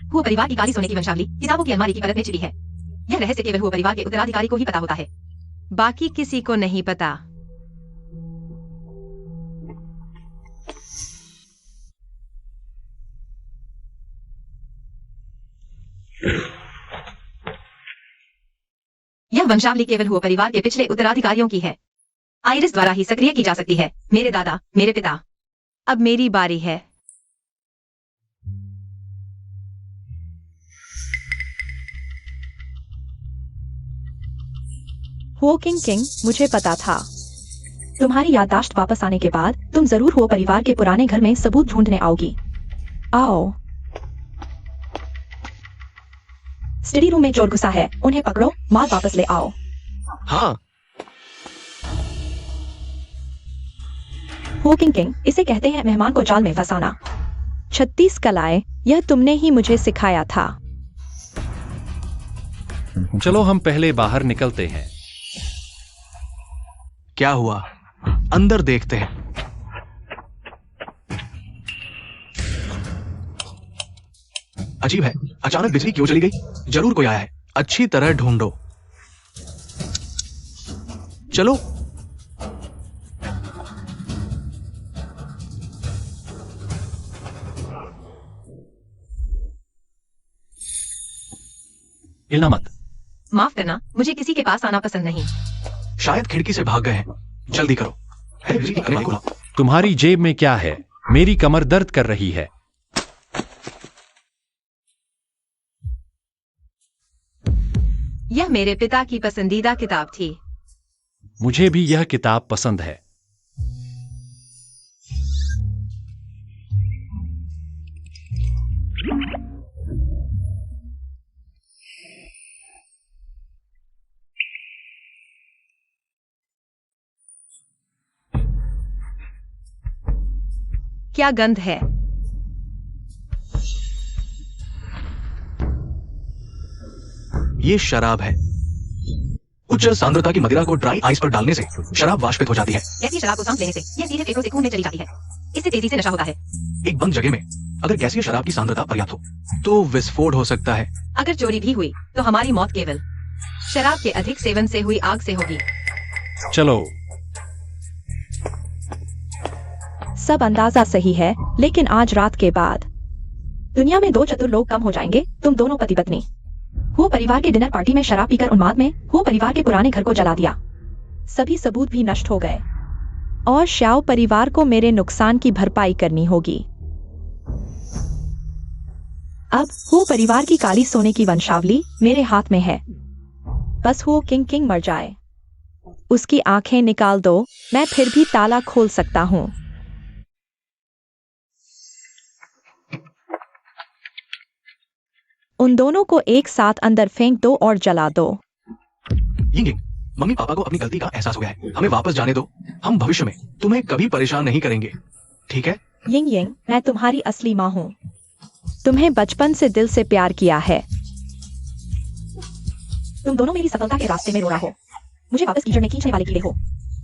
Speaker 3: वो परिवार की काली सोने की वंशावली किताबों की अलमारी की परत में छिपी है। यह रहस्य केवल वो परिवार के उत्तराधिकारी को ही पता होता है, बाकी किसी को नहीं पता। यह वंशावली केवल हुआ परिवार के पिछले उत्तराधिकारियों की है। आइरिस द्वारा ही सक्रिय की जा सकती है। मेरे दादा, मेरे पिता। अब मेरी बारी है।
Speaker 2: हुओ किंग किंग, मुझे पता था। तुम्हारी याददाश्त वापस आने के बाद तुम जरूर हुओ परिवार के पुराने घर में सबूत ढूंढने आओगी। आओ। स्टडी रूम में चोर घुसा है, उन्हें पकड़ो, माल वापस ले आओ।
Speaker 1: हाँ।
Speaker 2: हुओ किंग किंग, इसे कहते हैं मेहमान को जाल में फंसाना। 36 कलाएं, यह तुमने ही मुझे सिखाया था।
Speaker 4: चलो हम पहले बाहर निकलते हैं।
Speaker 1: क्या हुआ? अंदर देखते हैं। अजीब है, अचानक बिजली क्यों चली गई? जरूर कोई आया है। अच्छी तरह ढूंढो। चलो।
Speaker 4: हिलना मत।
Speaker 3: माफ करना, मुझे किसी के पास आना पसंद नहीं।
Speaker 1: शायद खिड़की से भाग गए हैं। जल्दी करो। है, बिजली की कनेक्ट खोलो।
Speaker 4: तुम्हारी जेब में क्या है? मेरी कमर दर्द कर रही है।
Speaker 3: यह मेरे पिता की पसंदीदा किताब थी।
Speaker 4: मुझे भी यह किताब पसंद है।
Speaker 3: क्या गंध है?
Speaker 1: ये शराब है। उच्च सांद्रता की मदिरा को ड्राई आइस पर डालने से शराब वाष्पित हो जाती है।
Speaker 3: ऐसी शराब को सांस लेने से यह सीधे फेफड़ों से खून में चली जाती है। इससे तेजी से नशा होता है।
Speaker 1: एक बंद जगह में अगर गैसीय शराब की सांद्रता पर्याप्त हो तो विस्फोट हो सकता है।
Speaker 3: अगर चोरी भी हुई तो हमारी मौत केवल शराब के अधिक सेवन से हुई आग से होगी।
Speaker 4: चलो।
Speaker 2: सब अंदाजा सही है, लेकिन आज रात के बाद दुनिया में 2 चतुर लोग कम हो जाएंगे। तुम दोनों पति पत्नी। वो परिवार के डिनर पार्टी में शराब पीकर उन्माद में वो परिवार के पुराने घर को जला दिया। सभी सबूत भी नष्ट हो गए और श्याओ परिवार को मेरे नुकसान की भरपाई करनी होगी। अब वो परिवार की काली सोने की वंशावली मेरे हाथ में है। बस वो किंग किंग मर जाए, उसकी आंखें निकाल दो, मैं फिर भी ताला खोल सकता हूँ। उन दोनों को एक साथ अंदर फेंक दो और जला दो।
Speaker 1: यिंग यिंग, मम्मी पापा को अपनी गलती का एहसास हो गया है। हमें वापस जाने दो। हम भविष्य में तुम्हें कभी परेशान नहीं करेंगे, ठीक है?
Speaker 2: यिंग यिंग, मैं तुम्हारी असली माँ हूँ। तुम्हें बचपन से दिल से प्यार किया है। तुम दोनों मेरी सफलता के रास्ते में रोड़ा हो। मुझे वापस कीचड़ में खींचने वाले कीड़े हो।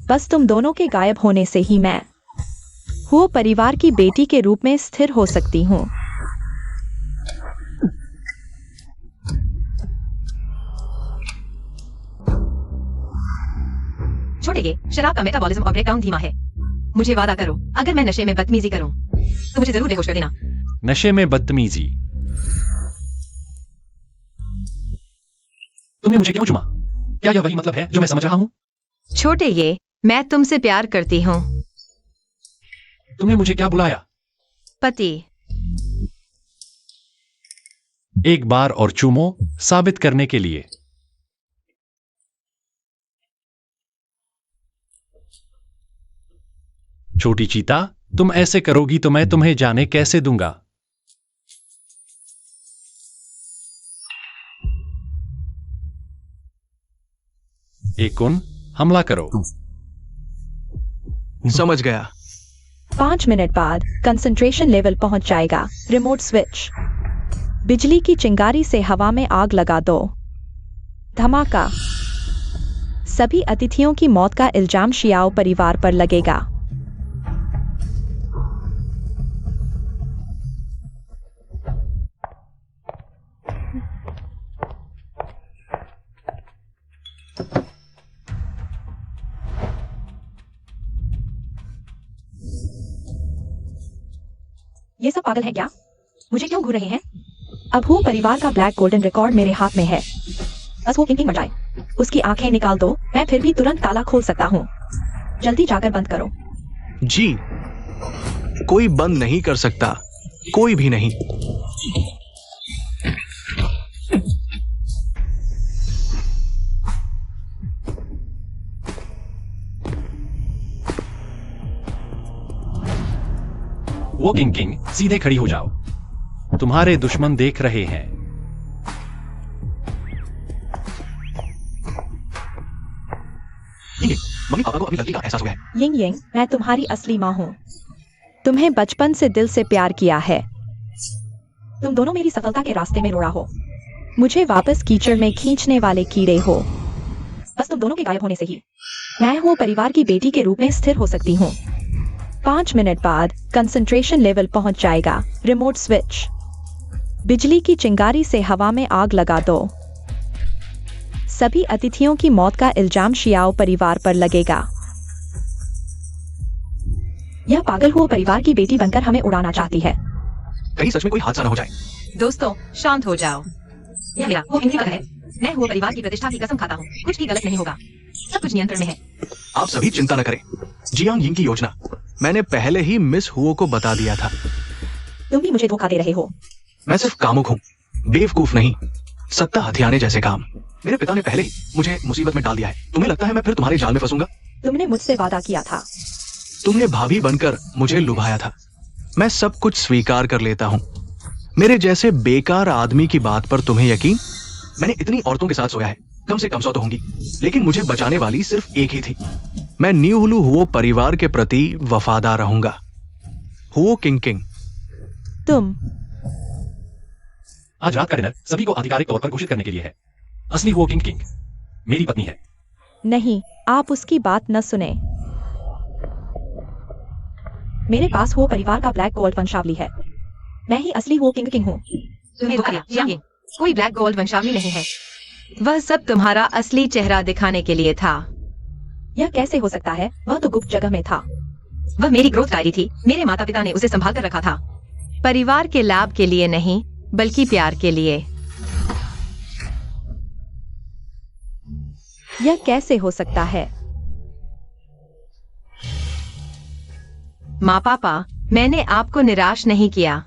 Speaker 2: बस तुम दोनों के गायब होने से ही मैं वो परिवार की बेटी के रूप में स्थिर हो सकती हूँ।
Speaker 3: छोटे ये शराब का मेटाबॉलिज्म और ब्रेकडाउन धीमा है। मुझे वादा करो, अगर मैं नशे में बदतमीजी करूं तो मुझे जरूर बेहोश कर देना।
Speaker 4: नशे में बदतमीजी? तुमने मुझे क्यों चुमा? क्या यह वही मतलब है जो मैं समझ रहा हूं?
Speaker 3: छोटे ये, मैं तुमसे प्यार करती हूँ।
Speaker 4: तुमने मुझे क्या बुलाया?
Speaker 3: पति।
Speaker 4: एक बार और चूमो, साबित करने के लिए। छोटी चीता, तुम ऐसे करोगी तो मैं तुम्हें जाने कैसे दूंगा? एकुन, हमला करो।
Speaker 1: समझ गया।
Speaker 2: 5 मिनट बाद कंसंट्रेशन लेवल पहुंच जाएगा। Remote switch. बिजली की चिंगारी से हवा में आग लगा दो। धमाका। सभी अतिथियों की मौत का इल्जाम शियाओ परिवार पर लगेगा। ये सब पागल है क्या? मुझे क्यों घूर रहे हैं? अब वो परिवार का ब्लैक गोल्डन रिकॉर्ड मेरे हाथ में है। बस वो किंग किंग मर जाए, उसकी आंखें निकाल दो, मैं फिर भी तुरंत ताला खोल सकता हूँ। जल्दी जाकर बंद करो।
Speaker 1: जी, कोई बंद नहीं कर सकता, कोई भी नहीं।
Speaker 4: वो किंग किंग सीधे खड़ी हो जाओ। तुम्हारे दुश्मन देख रहे हैं।
Speaker 1: ये मम्मी पापा को अपनी गलती का एहसास हो गया है।
Speaker 2: यिंग यिंग, मैं तुम्हारी असली माँ हूँ। तुम्हें बचपन से दिल से प्यार किया है। तुम दोनों मेरी सफलता के रास्ते में रोड़ा हो। मुझे वापस कीचड़ में खींचने वाले कीड़े हो। बस तुम दोनों के गायब होने से ही मैं हूँ परिवार की बेटी के रूप में स्थिर हो सकती हूँ। 5 मिनट बाद कंसंट्रेशन लेवल पहुंच जाएगा। Remote switch. बिजली की चिंगारी से हवा में आग लगा दो। सभी अतिथियों की मौत का इल्जाम शियाओ परिवार पर लगेगा। यह पागल हुआ परिवार की बेटी बनकर हमें उड़ाना चाहती है।
Speaker 1: कहीं सच में कोई हादसा न हो जाए।
Speaker 3: दोस्तों शांत हो जाओ। यह मेरा वो किंग है। मैं हुआ परिवार की प्रतिष्ठा की कसम खाता हूँ, कुछ भी गलत नहीं होगा। सब कुछ नियंत्रण में है।
Speaker 1: आप सभी चिंता न करें। जियांग यिंग की योजना मैंने पहले ही मिस हुओ को बता दिया था।
Speaker 2: तुम भी मुझे धोखा दे रहे हो।
Speaker 1: मैं सिर्फ कामुक हूँ, बेवकूफ नहीं। सत्ता हथियाने जैसे काम मेरे पिता ने पहले ही मुझे मुसीबत में डाल दिया है। तुम्हें लगता है मैं फिर तुम्हारे जाल में फंसूंगा?
Speaker 2: तुमने मुझसे वादा किया था।
Speaker 1: तुमने भाभी बनकर मुझे लुभाया था। मैं सब कुछ स्वीकार कर लेता हूँ। मेरे जैसे बेकार आदमी की बात पर तुम्हें यकीन? मैंने इतनी औरतों के साथ सोया है, कम से कम 100 तो होंगी, लेकिन मुझे बचाने वाली सिर्फ एक ही थी। मैं न्यू हुलू हुओ परिवार के प्रति वफादार रहूंगा। हुओ किंग किंग।
Speaker 2: तुम
Speaker 4: आज रात का डिनर सभी को आधिकारिक तौर पर घोषित करने के लिए है। असली वो किंग किंग मेरी पत्नी है।
Speaker 2: नहीं, आप उसकी बात न सुने। मेरे पास वो परिवार का ब्लैक गोल्ड वंशावली है। मैं ही असली वो किंग किंग हूँ।
Speaker 3: तुम्हें धोखा दिया, जियांग यिंग। कोई ब्लैक गोल्ड वंशावली नहीं है। वह सब तुम्हारा असली चेहरा दिखाने के लिए था।
Speaker 2: यह कैसे हो सकता है? वह तो गुप्त जगह में था।
Speaker 3: वह मेरी ग्रोथ डायरी थी। मेरे माता पिता ने उसे संभाल कर रखा था। परिवार के लाभ के लिए नहीं, बल्कि प्यार के लिए।
Speaker 2: यह कैसे हो सकता है?
Speaker 3: माँ पापा, मैंने आपको निराश नहीं किया।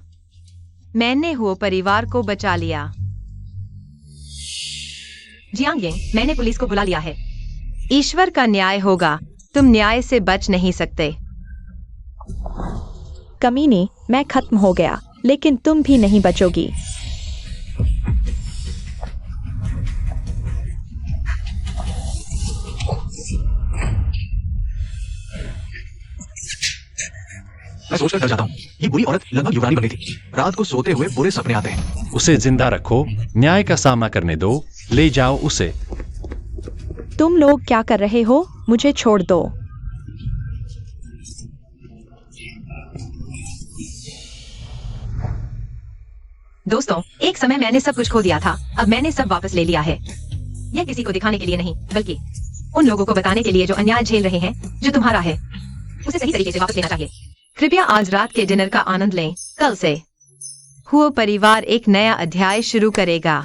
Speaker 3: मैंने हुआ परिवार को बचा लिया। जियांग यिंग, मैंने पुलिस को बुला लिया है। ईश्वर का न्याय होगा। तुम न्याय से बच नहीं सकते।
Speaker 2: कमीनी, मैं खत्म हो गया, लेकिन तुम भी नहीं बचोगी।
Speaker 1: मैं सोचकर डर जाता हूँ। ये बुरी औरत लगभग युवरानी बनी थी। रात को सोते हुए बुरे सपने आते हैं।
Speaker 4: उसे जिंदा रखो, न्याय का सामना करने दो, ले जाओ उसे।
Speaker 2: तुम लोग क्या कर रहे हो? मुझे छोड़ दो।
Speaker 3: दोस्तों, एक समय मैंने सब कुछ खो दिया था। अब मैंने सब वापस ले लिया है। यह किसी को दिखाने के लिए नहीं, बल्कि उन लोगों को बताने के लिए जो अन्याय झेल रहे हैं, जो तुम्हारा है, उसे सही तरीके से वापस लेना चाहिए। कृपया आज रात के डिनर का आनंद लें। कल से हुआ परिवार एक नया अध्याय शुरू करेगा।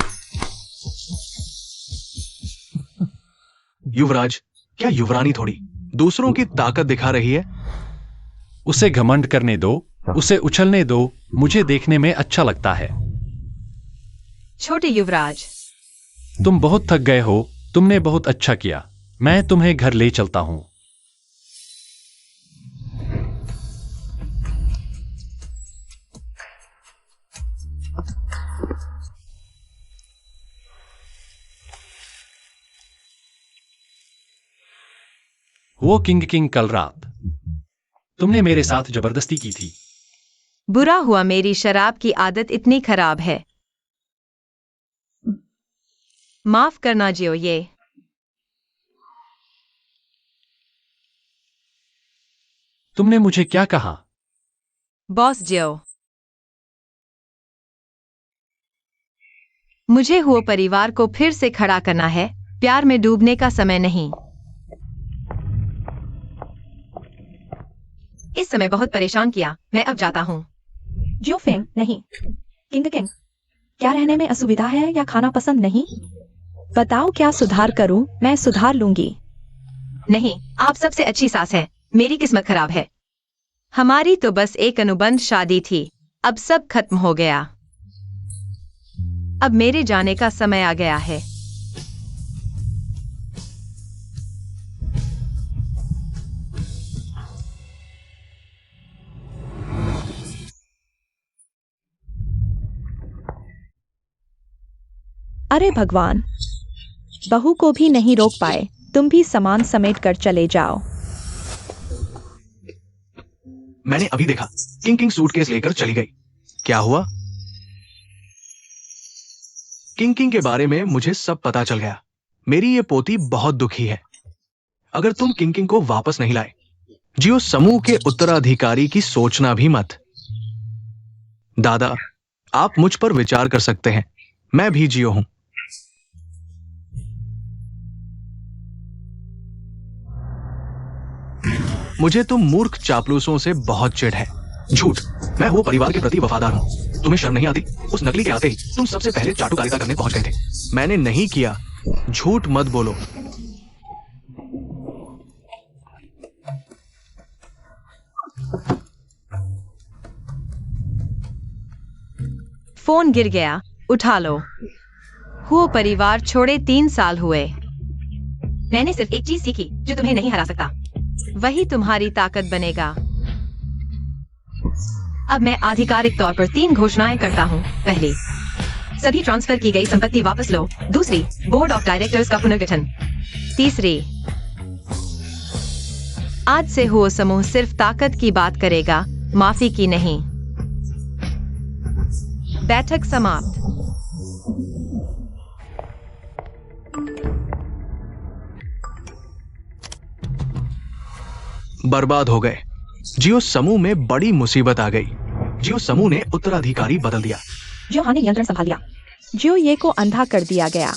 Speaker 1: युवराज, क्या युवरानी थोड़ी दूसरों की ताकत दिखा रही है?
Speaker 4: उसे घमंड करने दो, उसे उछलने दो। मुझे देखने में अच्छा लगता है।
Speaker 3: छोटे युवराज,
Speaker 4: तुम बहुत थक गए हो। तुमने बहुत अच्छा किया। मैं तुम्हें घर ले चलता हूं। वो किंग किंग, कल रात तुमने मेरे साथ जबरदस्ती की थी।
Speaker 3: बुरा हुआ मेरी शराब की आदत इतनी खराब है। माफ करना जियो। ये
Speaker 4: तुमने मुझे क्या कहा?
Speaker 3: बॉस जियो, मुझे हुआ परिवार को फिर से खड़ा करना है। प्यार में डूबने का समय नहीं। इस समय बहुत परेशान किया। मैं अब जाता हूँ।
Speaker 2: जो फेंग, नहीं। किंग किंग, क्या रहने में असुविधा है या खाना पसंद नहीं? बताओ क्या सुधार करूं? मैं सुधार लूंगी।
Speaker 3: नहीं, आप सबसे अच्छी सास है। मेरी किस्मत खराब है। हमारी तो बस एक अनुबंध शादी थी। अब सब खत्म हो गया। अब मेरे जाने का समय आ गया है।
Speaker 2: अरे भगवान, बहू को भी नहीं रोक पाए। तुम भी सामान समेट कर चले जाओ।
Speaker 1: मैंने अभी देखा किंग सूटकेस लेकर चली गई। क्या हुआ? किंग के बारे में मुझे सब पता चल गया। मेरी ये पोती बहुत दुखी है। अगर तुम किंग को वापस नहीं लाए, जियो समूह के उत्तराधिकारी की सोचना भी मत। दादा, आप मुझ पर विचार कर सकते हैं। मैं भी जियो हूं। मुझे तुम मूर्ख चापलूसों से बहुत चिढ़ है। झूठ। मैं वो परिवार के प्रति वफादार हूं। तुम्हें शर्म नहीं आती? उस नकली के आते ही तुम सबसे पहले चाटुकारिता करने पहुंच गए थे। मैंने नहीं किया। झूठ मत बोलो।
Speaker 3: फोन गिर गया, उठा लो। वो परिवार छोड़े 3 साल हुए। मैंने सिर्फ एक चीज सीखी जो तुम्हें नहीं हरा सकता। वही तुम्हारी ताकत बनेगा। अब मैं आधिकारिक तौर पर 3 घोषणाएं करता हूँ। पहली, सभी ट्रांसफर की गई संपत्ति वापस लो। दूसरी, बोर्ड ऑफ डायरेक्टर्स का पुनर्गठन। तीसरी, आज से हुआ समूह सिर्फ ताकत की बात करेगा, माफी की नहीं। बैठक समाप्त।
Speaker 1: बर्बाद हो गए। जियो समूह में बड़ी मुसीबत आ गई। जियो समूह ने उत्तराधिकारी बदल दिया।
Speaker 2: जियो ने नियंत्रण संभाल लिया। जियो ये को अंधा कर दिया गया।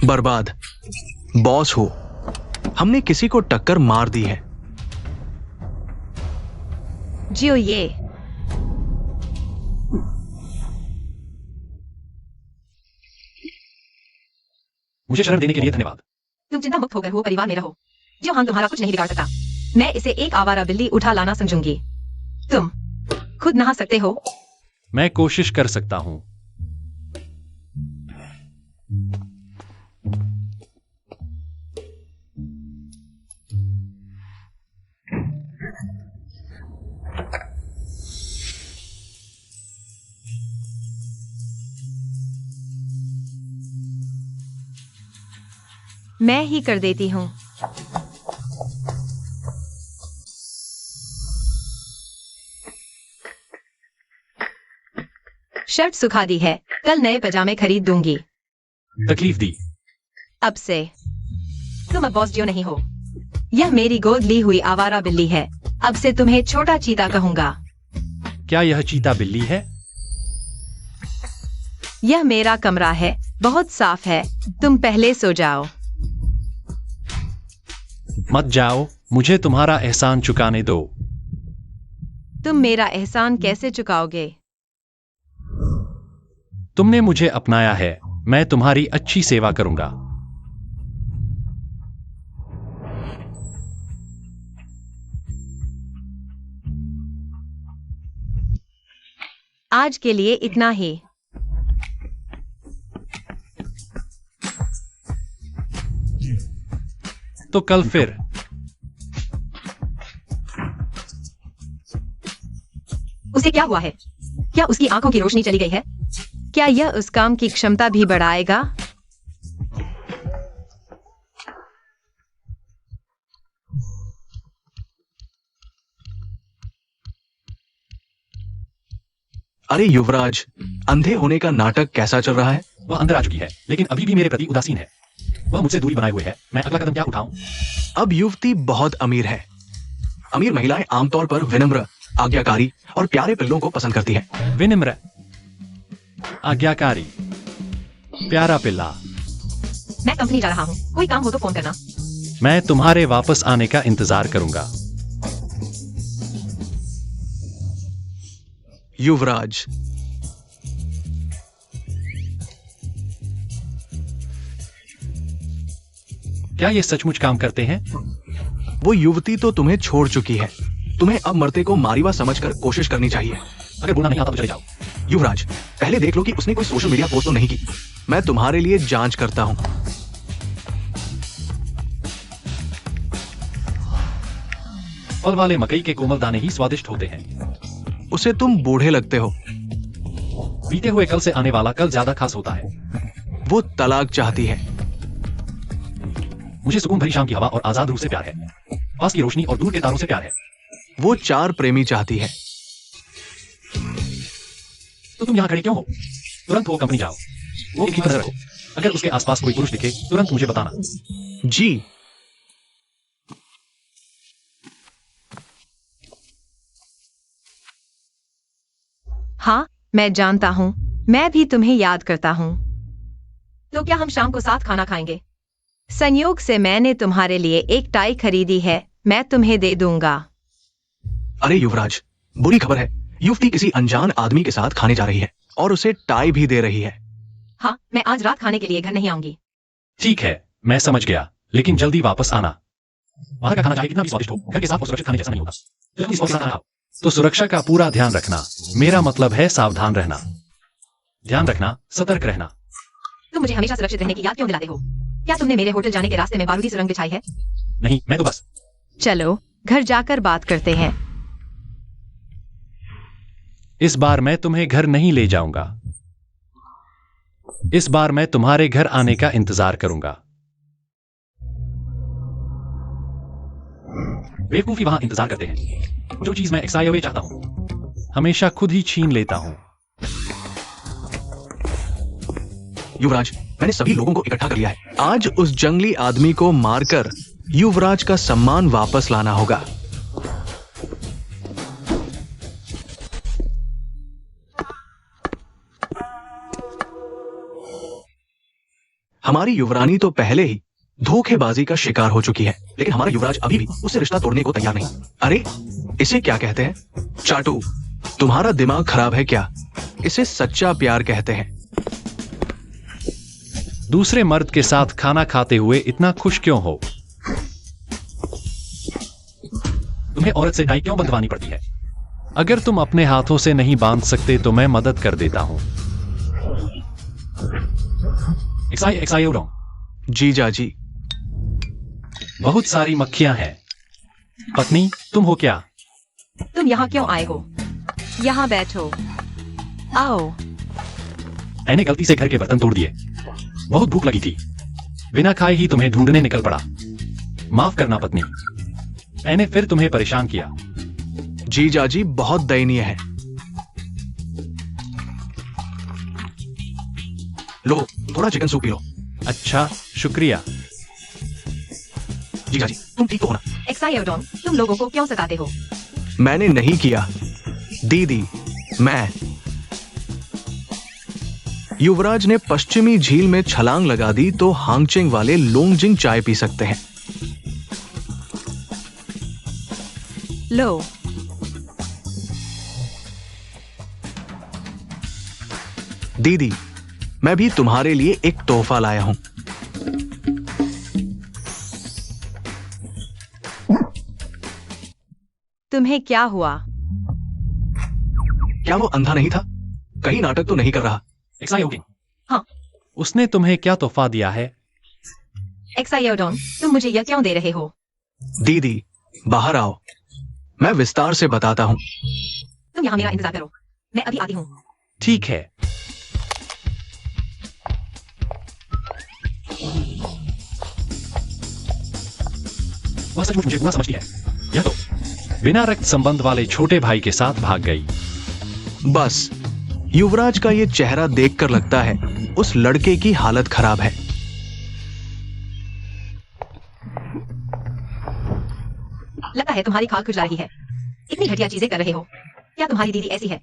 Speaker 1: बर्बाद। बॉस हो, हमने किसी को टक्कर मार दी है।
Speaker 3: जियो ये।
Speaker 4: मुझे शर्म देने के लिए धन्यवाद।
Speaker 3: तुम चिंता मुक्त होकर वो परिवार में रहो। जो हम तुम्हारा कुछ नहीं बिगाड़ सकता। मैं इसे एक आवारा बिल्ली उठा लाना समझूंगी। तुम खुद नहा सकते हो।
Speaker 4: मैं कोशिश कर सकता हूं।
Speaker 3: मैं ही कर देती हूँ। शर्ट सुखा दी है। कल नए पजामे खरीद दूंगी।
Speaker 4: तकलीफ दी।
Speaker 3: अब से तुम अब बॉस जियो नहीं हो। यह मेरी गोद ली हुई आवारा बिल्ली है। अब से तुम्हें छोटा चीता कहूंगा।
Speaker 4: क्या यह चीता बिल्ली है?
Speaker 3: यह मेरा कमरा है, बहुत साफ है। तुम पहले सो जाओ।
Speaker 4: मत जाओ, मुझे तुम्हारा एहसान चुकाने दो।
Speaker 3: तुम मेरा एहसान कैसे चुकाओगे?
Speaker 4: तुमने मुझे अपनाया है, मैं तुम्हारी अच्छी सेवा करूंगा।
Speaker 3: आज के लिए इतना ही।
Speaker 4: तो कल फिर।
Speaker 3: उसे क्या हुआ है? क्या उसकी आंखों की रोशनी चली गई है? क्या यह उस काम की क्षमता भी बढ़ाएगा?
Speaker 1: अरे युवराज, अंधे होने का नाटक कैसा चल रहा है?
Speaker 4: वह अंदर आ चुकी है, लेकिन अभी भी मेरे प्रति उदासीन है। वह मुझसे दूरी बनाए हुए है। मैं अगला कदम क्या उठाऊं?
Speaker 1: अब युवती बहुत अमीर है। अमीर महिलाएं आमतौर पर विनम्र, आज्ञाकारी और प्यारे पिल्लों को पसंद करती हैं।
Speaker 4: विनम्र, आज्ञाकारी, प्यारा पिल्ला।
Speaker 3: मैं कंपनी जा रहा हूँ। कोई काम हो तो फोन करना।
Speaker 4: मैं तुम्हारे वापस आने का इंतजार करूंगा।
Speaker 1: युवराज,
Speaker 4: क्या ये सचमुच काम करते हैं?
Speaker 1: वो युवती तो तुम्हें छोड़ चुकी है। तुम्हें अब मरते को मारीवा समझकर कोशिश करनी चाहिए।
Speaker 4: अगर बोलना नहीं आता तो चले जाओ।
Speaker 1: युवराज, पहले देख लो कि उसने कोई सोशल मीडिया पोस्ट तो नहीं की। मैं तुम्हारे लिए जांच करता हूं।
Speaker 4: फल वाले मकई के कोमल दाने ही स्वादिष्ट होते हैं।
Speaker 1: उसे तुम बूढ़े लगते हो।
Speaker 4: बीते हुए कल से आने वाला कल ज्यादा खास होता है।
Speaker 1: वो तलाक चाहती है।
Speaker 4: मुझे सुकून भरी शाम की हवा और आजाद रूह से प्यार है। पास की रोशनी और दूर के तारों से प्यार है।
Speaker 1: वो 4 प्रेमी चाहती है।
Speaker 4: तो तुम यहाँ खड़े क्यों हो? तुरंत वो कंपनी जाओ। वो की नजर रखो। अगर उसके आसपास कोई पुरुष दिखे तुरंत मुझे बताना।
Speaker 1: जी।
Speaker 3: हाँ, मैं जानता हूँ। मैं भी तुम्हें याद करता हूँ। तो क्या हम शाम को साथ खाना खाएंगे? संयोग से मैंने तुम्हारे लिए एक टाई खरीदी है। मैं तुम्हें दे दूंगा।
Speaker 1: अरे युवराज, बुरी खबर है। युवती किसी अनजान आदमी के साथ खाने जा रही है और उसे टाई भी दे रही है।
Speaker 3: हाँ, मैं आज रात खाने के लिए घर नहीं आऊंगी।
Speaker 4: ठीक है, मैं समझ गया, लेकिन जल्दी वापस आना। बाहर का खाना चाहे कितना भी स्वादिष्ट हो, घर के साथ और सुरक्षित खाने जैसा नहीं होगा। जल्दी वापस आना। तो सुरक्षा का पूरा ध्यान रखना। मेरा मतलब है सावधान रहना, ध्यान रखना, सतर्क रहना।
Speaker 3: तुम मुझे हमेशा सुरक्षित रहने की याद क्यों दिलाते हो? क्या तुमने मेरे होटल जाने के रास्ते में बारूदी सुरंग बिछाई है?
Speaker 4: नहीं, मैं तो बस।
Speaker 3: चलो घर जाकर बात करते हैं।
Speaker 4: इस बार मैं तुम्हें घर नहीं ले जाऊंगा। इस बार मैं तुम्हारे घर आने का इंतजार करूंगा। बेवकूफी वहां इंतजार करते हैं। जो चीज मैं एक्साइवे चाहता हूं हमेशा खुद ही छीन लेता हूं।
Speaker 1: युवराज, मैंने सभी लोगों को इकट्ठा कर लिया है। आज उस जंगली आदमी को मारकर युवराज का सम्मान वापस लाना होगा। हमारी युवरानी तो पहले ही धोखेबाजी का शिकार हो चुकी है, लेकिन हमारा युवराज अभी भी उससे रिश्ता तोड़ने को तैयार नहीं। अरे, इसे क्या कहते हैं? चाटू, तुम्हारा दिमाग खराब है क्या? इसे सच्चा प्यार कहते हैं।
Speaker 4: दूसरे मर्द के साथ खाना खाते हुए इतना खुश क्यों हो? तुम्हें औरत से टाई क्यों बंधवानी पड़ती है? अगर तुम अपने हाथों से नहीं बांध सकते तो मैं मदद कर देता हूं। एक्साई उड़ाऊं।
Speaker 1: जीजा जी।
Speaker 4: बहुत सारी मक्खियां हैं। पत्नी, तुम हो क्या?
Speaker 3: तुम यहाँ क्यों आए हो? यहाँ बैठो। आओ।
Speaker 4: मैंने गलती से घर के बर्तन तोड़ दिए। बहुत भूख लगी थी। बिना खाए ही तुम्हें ढूंढने निकल पड़ा। माफ करना पत्नी, मैंने फिर तुम्हें परेशान किया।
Speaker 1: जीजा जी बहुत दयनीय है। लो, थोड़ा चिकन सूप पी लो।
Speaker 4: अच्छा, शुक्रिया।
Speaker 1: जीजा जी, तुम ठीक तो हो ना?
Speaker 3: एक्साइडोन, तुम लोगों को क्यों सताते हो?
Speaker 1: मैंने नहीं किया दीदी, मैं। युवराज ने पश्चिमी झील में छलांग लगा दी तो हांगचेंग वाले लोंगजिंग चाय पी सकते हैं।
Speaker 3: लो।
Speaker 1: दीदी, मैं भी तुम्हारे लिए एक तोहफा लाया हूं।
Speaker 3: तुम्हें क्या हुआ?
Speaker 1: क्या वो अंधा नहीं था? कहीं नाटक तो नहीं कर रहा?
Speaker 3: हाँ।
Speaker 4: उसने तुम्हें क्या तोहफा दिया है?
Speaker 3: एक्साइडोन, तुम मुझे यह क्यों दे रहे हो?
Speaker 1: दीदी, बाहर आओ, मैं विस्तार से बताता हूं।
Speaker 3: तुम यहाँ मेरा इंतजार करो, मैं अभी आती हूँ।
Speaker 4: ठीक है। वह सचमुच मुझे बुरा समझती है। यह तो बिना रक्त संबंध वाले छोटे भाई के साथ भाग गई।
Speaker 1: बस, युवराज का ये चेहरा देखकर लगता है उस लड़के की हालत खराब है।
Speaker 3: लगता है तुम्हारी खाल खुजला रही है। इतनी घटिया चीजें कर रहे हो। क्या तुम्हारी दीदी ऐसी है?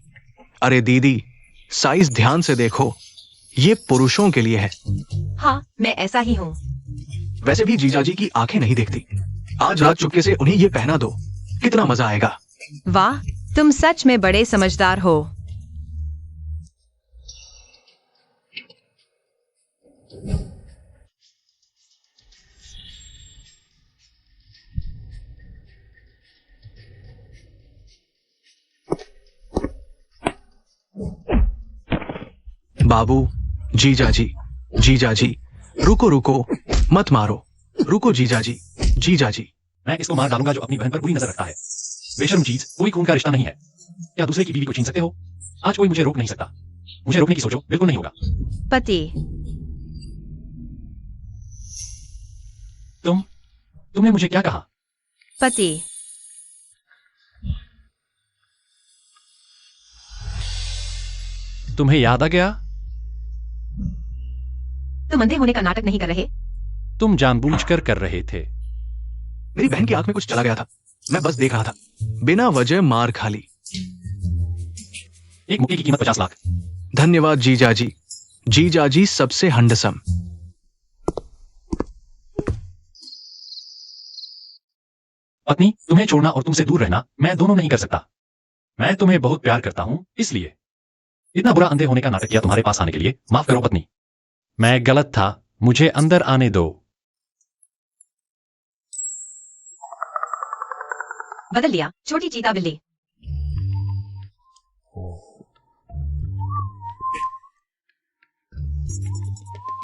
Speaker 1: अरे दीदी, साइज ध्यान से देखो, ये पुरुषों के लिए है।
Speaker 3: हाँ, मैं ऐसा ही हूँ।
Speaker 1: वैसे भी जीजाजी की आंखें नहीं देखती। आज रात चुपके से उन्हें ये पहना दो, कितना मजा आएगा।
Speaker 3: वाह, तुम सच में बड़े समझदार हो।
Speaker 1: बाबू, जीजा जी, जीजा जी, रुको रुको, मत मारो, रुको जीजा जी, जीजा जी।
Speaker 4: मैं इसको मार डालूंगा जो अपनी बहन पर बुरी नजर रखता है। बेशर्म चीज, कोई खून का रिश्ता नहीं है। क्या दूसरे की बीवी को छीन सकते हो? आज कोई मुझे रोक नहीं सकता। मुझे रोकने की सोचो, बिल्कुल नहीं होगा।
Speaker 3: पति,
Speaker 4: तुमने मुझे क्या कहा?
Speaker 3: पति,
Speaker 4: तुम्हें याद आ गया?
Speaker 3: तुम अंधे होने का नाटक नहीं कर रहे।
Speaker 4: तुम जानबूझकर कर रहे थे।
Speaker 1: मेरी बहन की आंख में कुछ चला गया था, मैं बस देख रहा था। बिना वजह मार खा ली।
Speaker 4: एक मुक्के की कीमत 50 लाख।
Speaker 1: धन्यवाद जीजा जी, जीजा जी सबसे हंडसम।
Speaker 4: पत्नी, तुम्हें छोड़ना और तुमसे दूर रहना मैं दोनों नहीं कर सकता। मैं तुम्हें बहुत प्यार करता हूं, इसलिए इतना बुरा अंधे होने का नाटक किया तुम्हारे पास आने के लिए। माफ करो पत्नी, मैं गलत था। मुझे अंदर आने दो।
Speaker 3: बदल लिया, छोटी चीता बिल्ली।